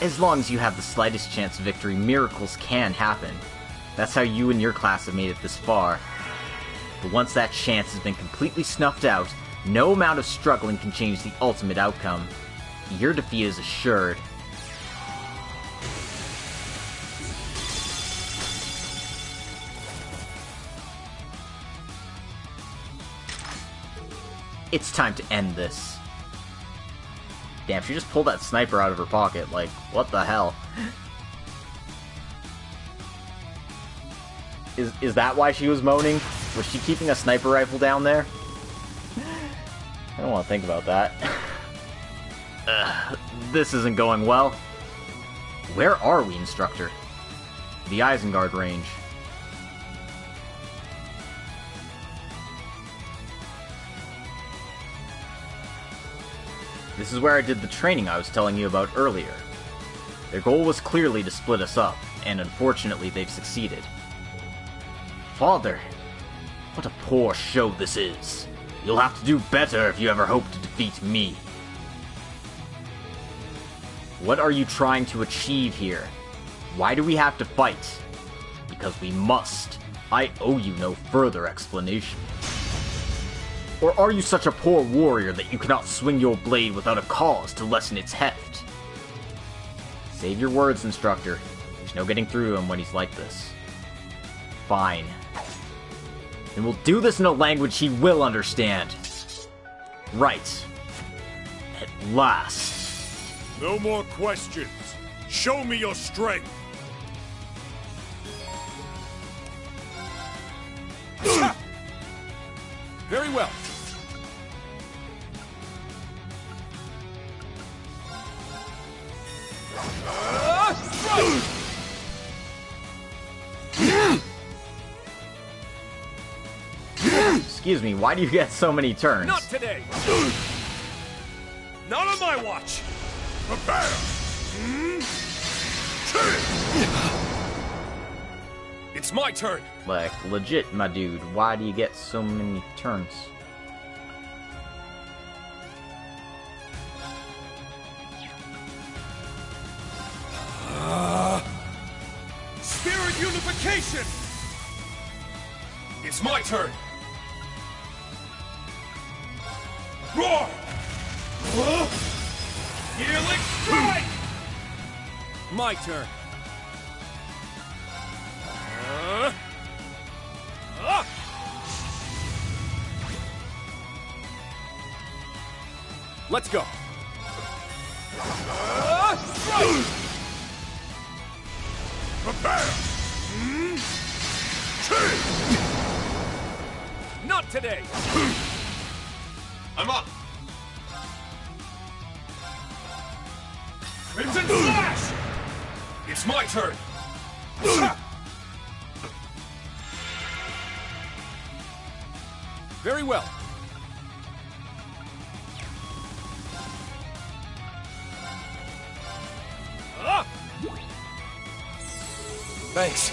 As long as you have the slightest chance of victory, miracles can happen. That's how you and your class have made it this far. But once that chance has been completely snuffed out, no amount of struggling can change the ultimate outcome. Your defeat is assured. It's time to end this. Damn, she just pulled that sniper out of her pocket. Like, what the hell? Is that why she was moaning? Was she keeping a sniper rifle down there? I don't want to think about that. This isn't going well. Where are we, Instructor? The Isengard range. This is where I did the training I was telling you about earlier. Their goal was clearly to split us up, and unfortunately they've succeeded. Father, what a poor show this is. You'll have to do better if you ever hope to defeat me. What are you trying to achieve here? Why do we have to fight? Because we must. I owe you no further explanation. Or are you such a poor warrior that you cannot swing your blade without a cause to lessen its heft? Save your words, Instructor. There's no getting through to him when he's like this. Fine. Then we'll do this in a language he will understand. Right. At last. No more questions. Show me your strength. Very well. Excuse me, why do you get so many turns? Not today! Not on my watch! Prepare! It's my turn! Like, legit, my dude, why do you get so many turns? Spirit unification! It's my turn! Roar! Healing strike! My turn. Let's go. Prepare! Not today! I'm up! Crimson Flash! It's my turn! Very well. Thanks.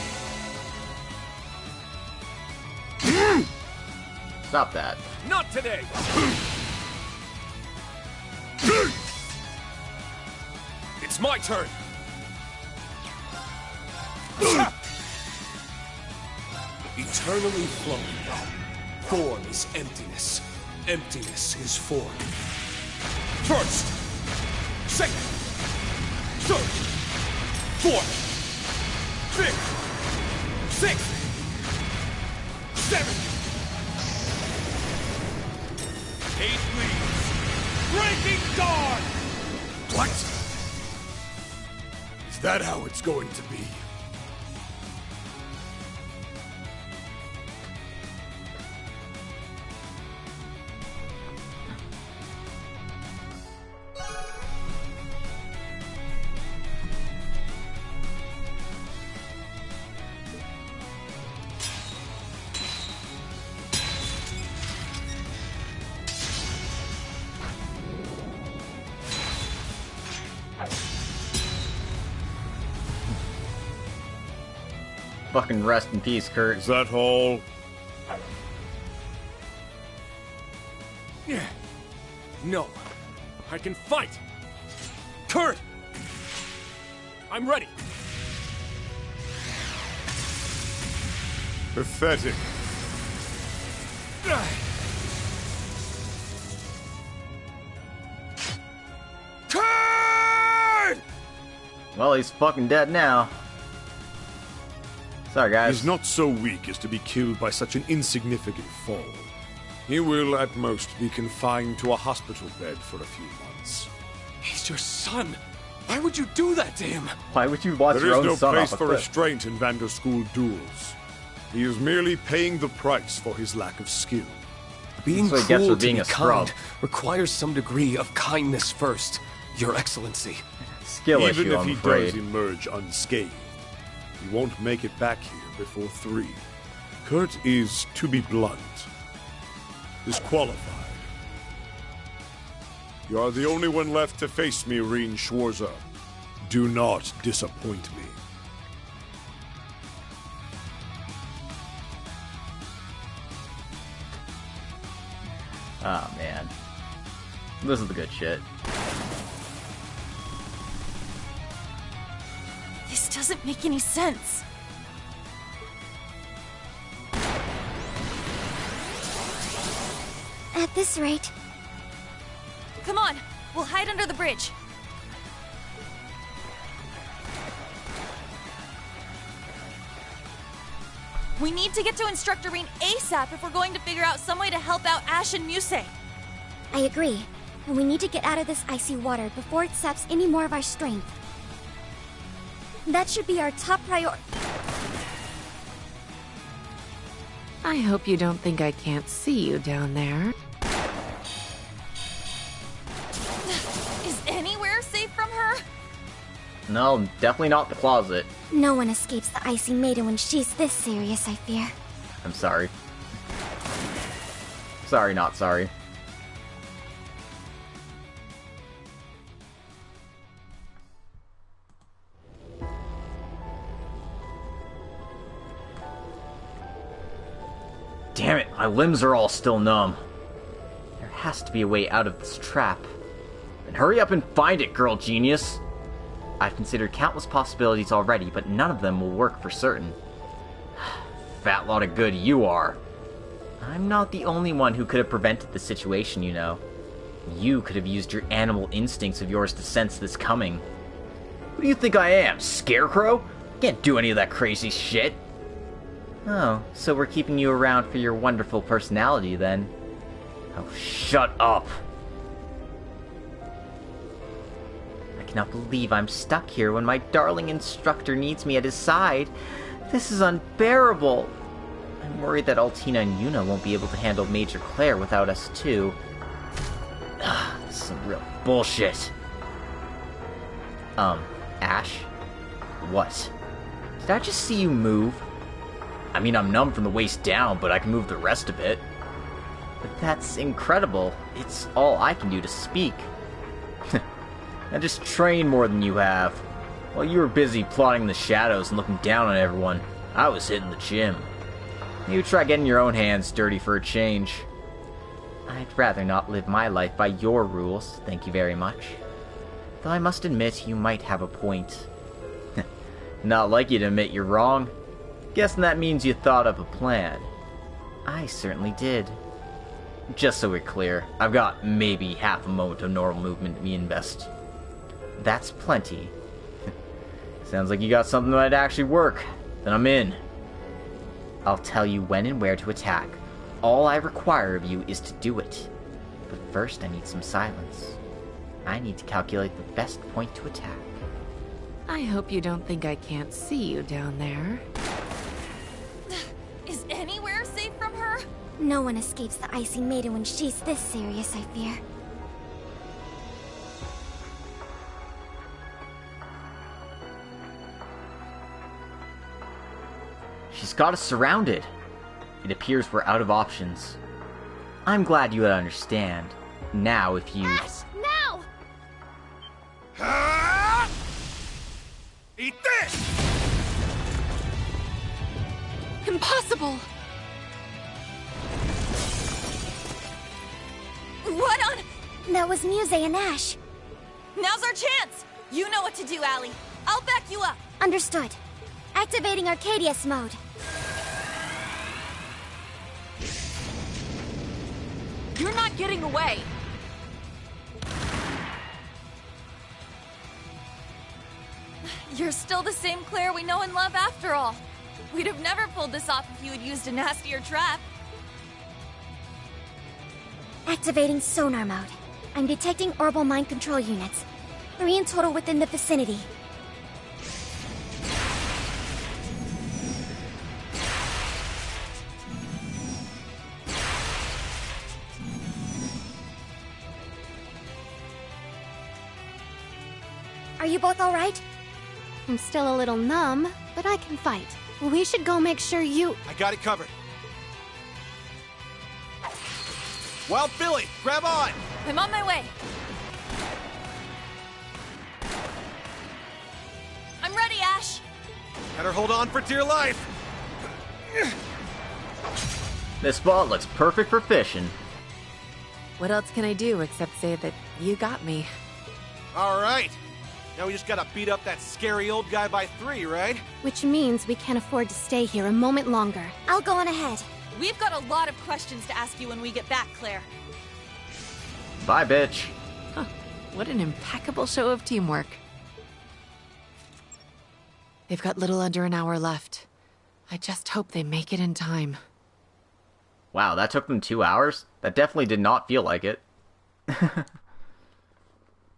Stop that. Not today! It's my turn! Eternally flowing. Form is emptiness. Emptiness is form. First! Second! Third! Fourth! Fifth! Sixth! Seventh! 8 leaves! Breaking dawn! What? Is that how it's going to be? Fucking rest in peace, Kurt. Is that all? Yeah. No. I can fight! Kurt! I'm ready! Pathetic. Kurt! Well, he's fucking dead now. Sorry, guys. He's not so weak as to be killed by such an insignificant fall. He will, at most, be confined to a hospital bed for a few months. He's your son! Why would you do that to him? Why would you watch There your is own no son place off a for cliff? restraint in Vanderschool duels. He is merely paying the price for his lack of skill. Being That's what he gets cruel for to being be a scrub. kind requires some degree of kindness first, Your Excellency. Skill Even issue, if I'm he afraid. does emerge unscathed, he won't make it back here before 3. Kurt is, to be blunt, disqualified. You are the only one left to face me, Reen Schwarzer. Do not disappoint me. Oh, man. This is the good shit. This doesn't make any sense. At this rate... Come on, we'll hide under the bridge. We need to get to Instructor Reen ASAP if we're going to figure out some way to help out Ash and Musei. I agree. And we need to get out of this icy water before it saps any more of our strength. That should be our top priority. I hope you don't think I can't see you down there. Is anywhere safe from her? No, definitely not the closet. No one escapes the Icy Maiden when she's this serious, I fear. I'm sorry. Sorry, not sorry. Damn it, my limbs are all still numb. There has to be a way out of this trap. Then hurry up and find it, girl genius! I've considered countless possibilities already, but none of them will work for certain. Fat lot of good you are. I'm not the only one who could have prevented the situation, you know. You could have used your animal instincts of yours to sense this coming. Who do you think I am, Scarecrow? Can't do any of that crazy shit. Oh, so we're keeping you around for your wonderful personality, then. Oh, shut up! I cannot believe I'm stuck here when my darling instructor needs me at his side. This is unbearable. I'm worried that Altina and Yuna won't be able to handle Major Claire without us, too. This is some real bullshit. Ash? What? Did I just see you move? I mean, I'm numb from the waist down, but I can move the rest of it. But that's incredible. It's all I can do to speak. I just trained more than you have. While you were busy plotting the shadows and looking down on everyone, I was hitting the gym. You try getting your own hands dirty for a change. I'd rather not live my life by your rules, thank you very much. Though I must admit, you might have a point. Not like you to admit you're wrong. Guessing that means you thought up a plan. I certainly did. Just so we're clear, I've got maybe half a moment of normal movement to me and best. That's plenty. Sounds like you got something that might actually work. Then I'm in. I'll tell you when and where to attack. All I require of you is to do it. But first I need some silence. I need to calculate the best point to attack. I hope you don't think I can't see you down there. Is anywhere safe from her? No one escapes the Icy Maiden when she's this serious, I fear. She's got us surrounded. It appears we're out of options. I'm glad you would understand. Now, if you... Ash, now! Eat this! Impossible! What on... That was Muse and Ash. Now's our chance! You know what to do, Allie. I'll back you up. Understood. Activating Arcadius mode. You're not getting away. You're still the same Claire we know and love after all. We'd have never pulled this off if you had used a nastier trap. Activating sonar mode. I'm detecting orbital mind control units. 3 in total within the vicinity. Are you both alright? I'm still a little numb, but I can fight. We should go make sure you... I got it covered. Wild Billy, grab on! I'm on my way. I'm ready, Ash. Better hold on for dear life. This spot looks perfect for fishing. What else can I do except say that you got me? All right. Now we just gotta beat up that scary old guy by 3, right? Which means we can't afford to stay here a moment longer. I'll go on ahead. We've got a lot of questions to ask you when we get back, Claire. Bye, bitch. Huh. What an impeccable show of teamwork. They've got little under an hour left. I just hope they make it in time. Wow, that took them 2 hours? That definitely did not feel like it.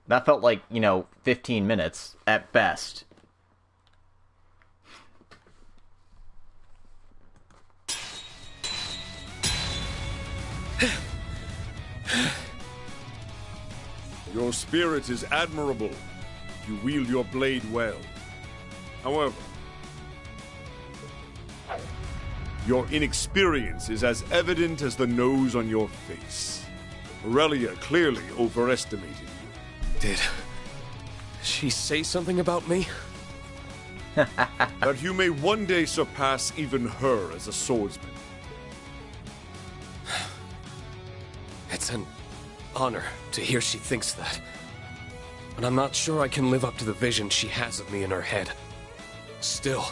That felt like, 15 minutes at best. Your spirit is admirable. You wield your blade well. However, your inexperience is as evident as the nose on your face. Aurelia clearly overestimated you. Did she say something about me? That you may one day surpass even her as a swordsman. It's an honor to hear she thinks that. But I'm not sure I can live up to the vision she has of me in her head. Still,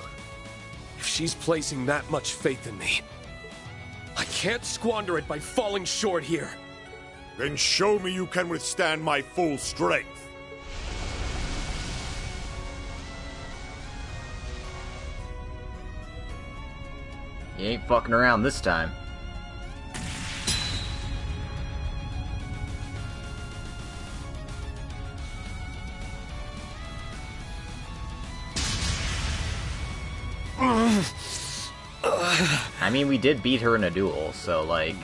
if she's placing that much faith in me, I can't squander it by falling short here. Then show me you can withstand my full strength. You ain't fucking around this time. I mean, we did beat her in a duel, so, like...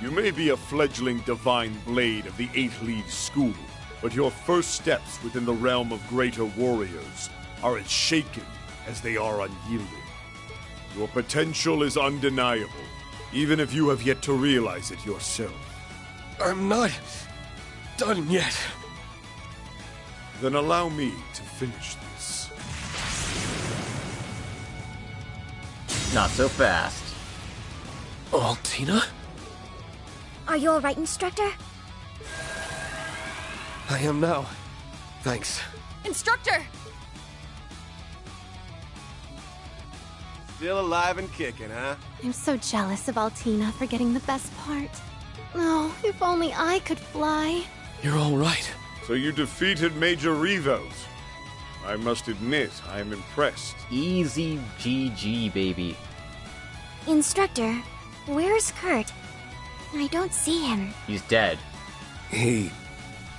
You may be a fledgling divine blade of the 8th League School, but your first steps within the realm of greater warriors are as shaken as they are unyielding. Your potential is undeniable, even if you have yet to realize it yourself. I'm not done yet. Then allow me to finish this. Not so fast. Altina? Are you alright, Instructor? I am now. Thanks. Instructor! Still alive and kicking, huh? I'm so jealous of Altina for getting the best part. Oh, if only I could fly. You're all right. So you defeated Major Revels. I must admit, I am impressed. Easy GG, baby. Instructor, where's Kurt? I don't see him. He's dead. He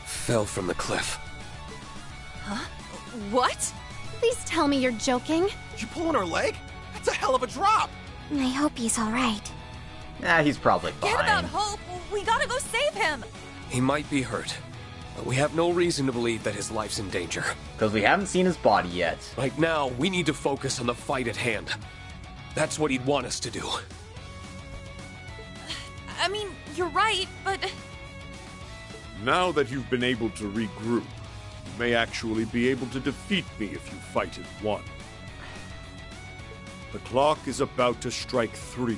fell from the cliff. Huh? What? Please tell me you're joking. You pulling her leg? That's a hell of a drop! I hope he's alright. Nah, he's probably fine. Forget about Hope! We gotta go save him! He might be hurt, but we have no reason to believe that his life's in danger. Because we haven't seen his body yet. Right now, we need to focus on the fight at hand. That's what he'd want us to do. I mean, you're right, but... Now that you've been able to regroup, you may actually be able to defeat me if you fight at one. The clock is about to strike 3.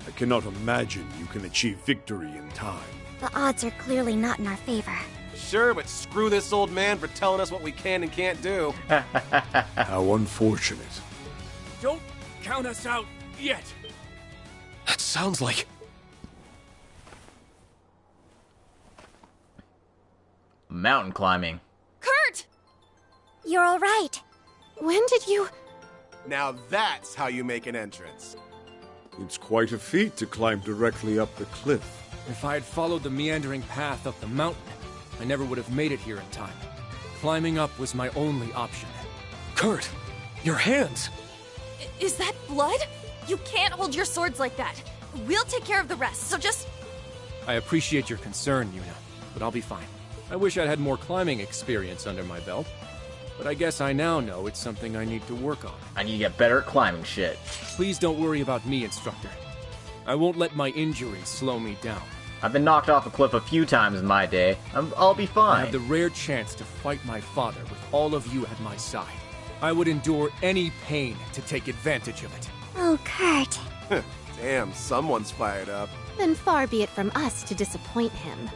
I cannot imagine you can achieve victory in time. The odds are clearly not in our favor. Sure, but screw this old man for telling us what we can and can't do. How unfortunate. Don't count us out yet. That sounds like... Mountain climbing. Kurt! You're alright. When did you... Now that's how you make an entrance. It's quite a feat to climb directly up the cliff. If I had followed the meandering path up the mountain, I never would have made it here in time. Climbing up was my only option. Kurt, your hands! Is that blood? You can't hold your swords like that. We'll take care of the rest, so just... I appreciate your concern, Yuna, but I'll be fine. I wish I'd had more climbing experience under my belt, but I guess I now know it's something I need to work on. I need to get better at climbing shit. Please don't worry about me, Instructor. I won't let my injuries slow me down. I've been knocked off a cliff a few times in my day. I'll be I fine. have the rare chance to fight my father with all of you at my side. I would endure any pain to take advantage of it. Oh, Kurt. Damn, someone's fired up. Then far be it from us to disappoint him.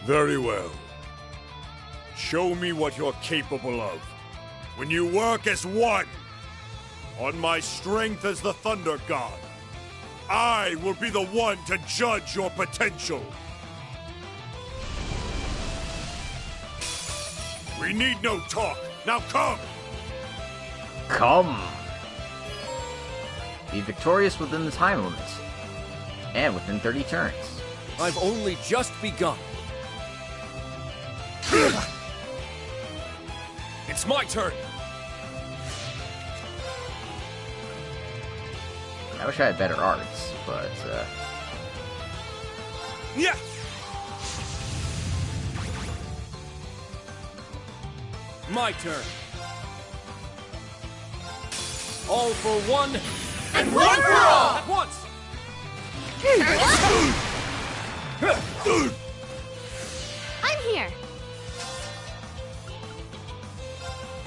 Very well. Show me what you're capable of. When you work as one, on my strength as the Thunder God, I will be the one to judge your potential. We need no talk. Now come! Come! Be victorious within the time limit. And within 30 turns. I've only just begun. It's my turn! I wish I had better arts. but Yeah. My turn. All for one, And one for all! at once! I'm here.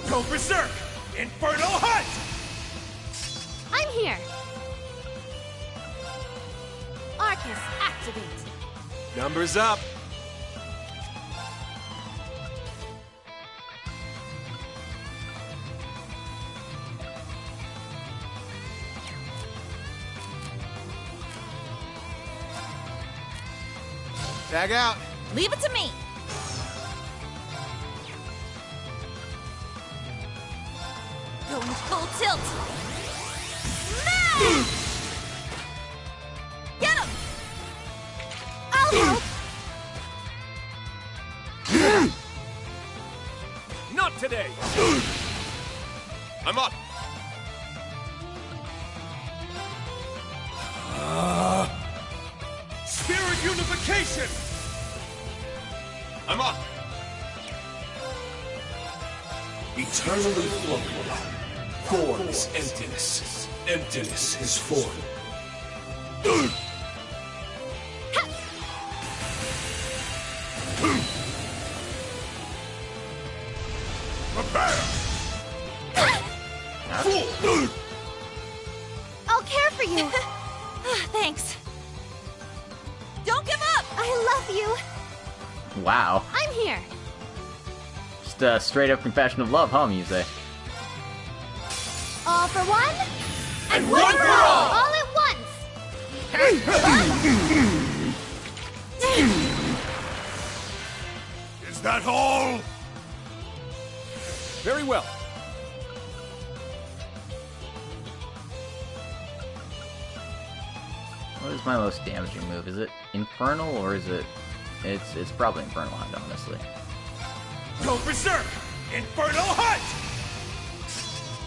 Go berserk! Infernal Hunt! I'm here. Arcus, activate. Numbers up. Tag out. Leave it to me. Going full tilt. No! Get him! I'll help. Not today! I'm up. Spirit unification! I'm up. Eternally flowing. Form is emptiness. Emptiness is form. I'll care for you. Thanks. Don't give up! I love you. wow. I'm here. Just a straight up confession of love, huh, Muse? All for one, And one for all! all at once. Is that all? Very well. What is my most damaging move? Is it Infernal or is it... It's probably Infernal Hunt, honestly. Go berserk! Infernal Hunt!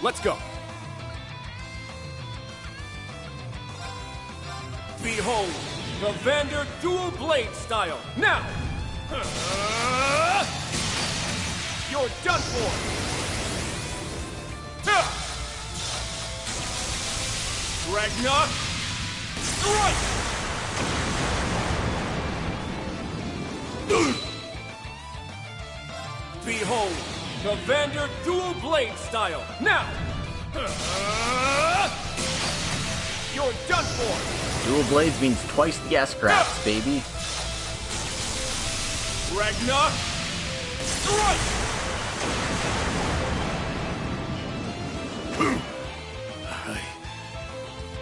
Let's go. Behold, the Vander dual blade style. Now! You're done for! Ragnar! Strike! Behold, the Vander dual blade style. Now! You're done for! Dual Blades means twice the S-Crafts, baby. Ragnar! Strike!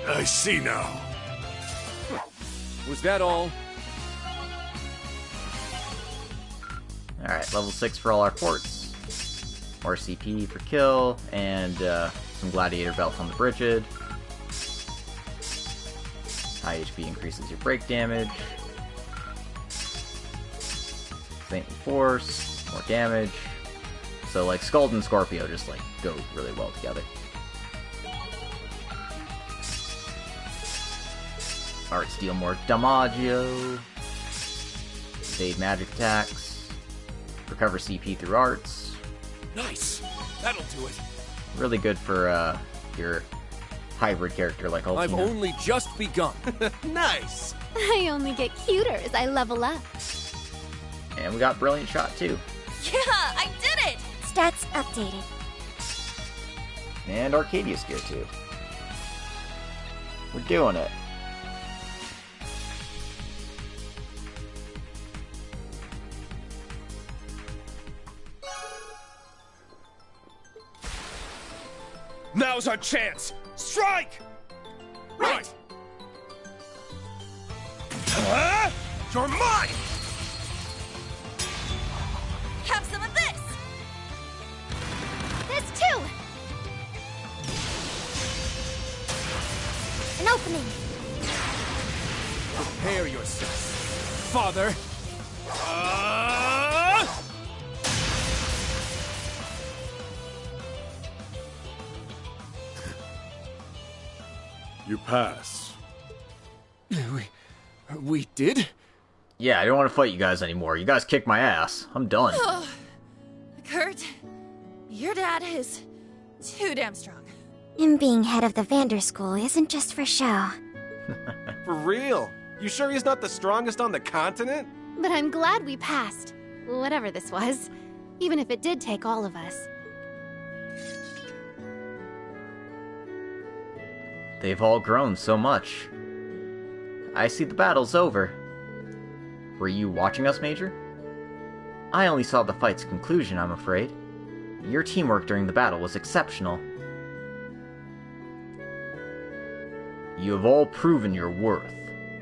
I see now. Was that all? Alright, level 6 for all our forts. More CP for kill, and some gladiator belts on the Brigid. High HP increases your break damage. Saintly Force, more damage. So like Skuld and Scorpio just like go really well together. Alright, deal more Damaggio. Evade magic attacks. Recover CP through arts. Nice! That'll do it. Really good for your hybrid character like Ultima. I've only just begun. Nice! I only get cuter as I level up. And we got Brilliant Shot too. Yeah, I did it! Stats updated. And Arcadius gear too. We're doing it. Now's our chance! Strike! Right! You're mine! Have some of this! This too. An opening. Prepare yourself, father. You pass. We did? Yeah, I don't want to fight you guys anymore. You guys kicked my ass. I'm done. Kurt, your dad is too damn strong. Him being head of the Vander School isn't just for show. For real? You sure he's not the strongest on the continent? But I'm glad we passed. Whatever this was. Even if it did take all of us. They've all grown so much. I see the battle's over. Were you watching us, Major? I only saw the fight's conclusion, I'm afraid. Your teamwork during the battle was exceptional. You have all proven your worth.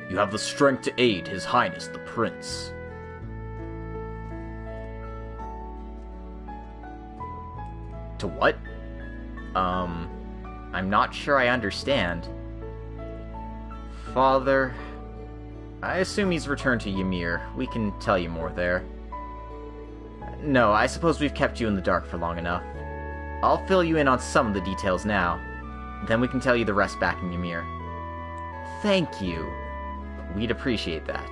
You have the strength to aid His Highness the Prince. To what? I'm not sure I understand. Father... I assume he's returned to Ymir. We can tell you more there. No, I suppose we've kept you in the dark for long enough. I'll fill you in on some of the details now. Then we can tell you the rest back in Ymir. Thank you. We'd appreciate that.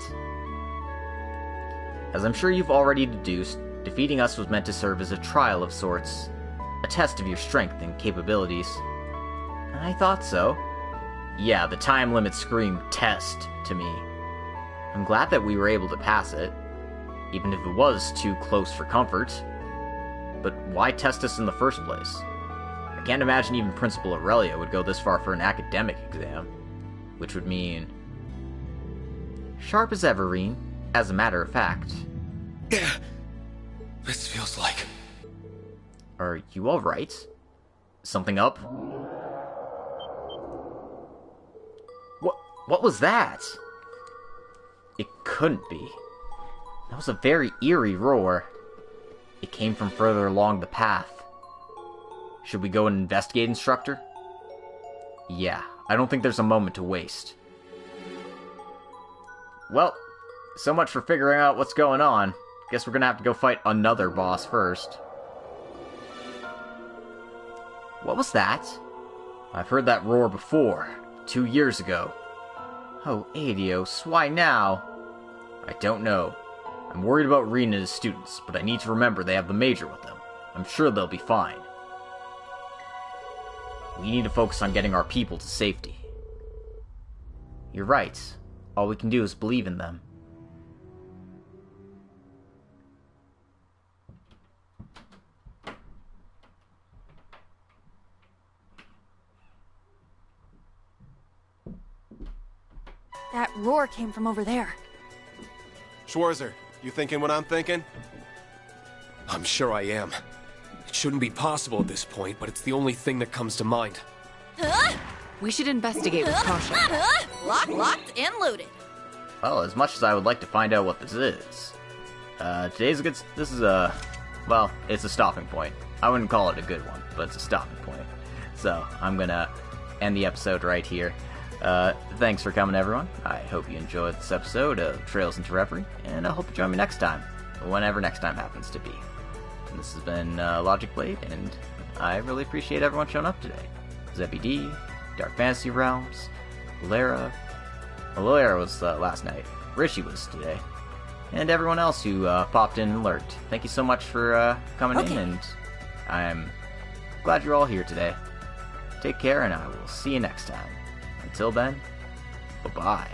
As I'm sure you've already deduced, defeating us was meant to serve as a trial of sorts. A test of your strength and capabilities. I thought so. Yeah, the time limit screamed test to me. I'm glad that we were able to pass it, even if it was too close for comfort. But why test us in the first place? I can't imagine even Principal Aurelia would go this far for an academic exam, which would mean... Sharp as ever, Reen, as a matter of fact. Yeah, this feels like... Are you alright? Something up? What was that? It couldn't be. That was a very eerie roar. It came from further along the path. Should we go and investigate, Instructor? Yeah, I don't think there's a moment to waste. Well, so much for figuring out what's going on. Guess we're gonna have to go fight another boss first. What was that? I've heard that roar before, 2 years ago. Oh, Adios, why now? I don't know. I'm worried about Reen and his students, but I need to remember they have the Major with them. I'm sure they'll be fine. We need to focus on getting our people to safety. You're right. All we can do is believe in them. That roar came from over there. Schwarzer, you thinking what I'm thinking? I'm sure I am. It shouldn't be possible at this point, but it's the only thing that comes to mind. We should investigate with caution. Locked, and loaded. Well, as much as I would like to find out what this is, today's a good... This is a... Well, it's a stopping point. I wouldn't call it a good one, but it's a stopping point. So, I'm gonna end the episode right here. Thanks for coming, everyone. I hope you enjoyed this episode of Trails into Reverie, and I hope you join me next time, whenever next time happens to be. And this has been Logic Blade, and I really appreciate everyone showing up today. Zeppy D, Dark Fantasy Realms, Lara. Well, Lara was last night. Rishi was today. And everyone else who popped in and lurked. Thank you so much for coming in, and I'm glad you're all here today. Take care, and I will see you next time. Until then, bye-bye.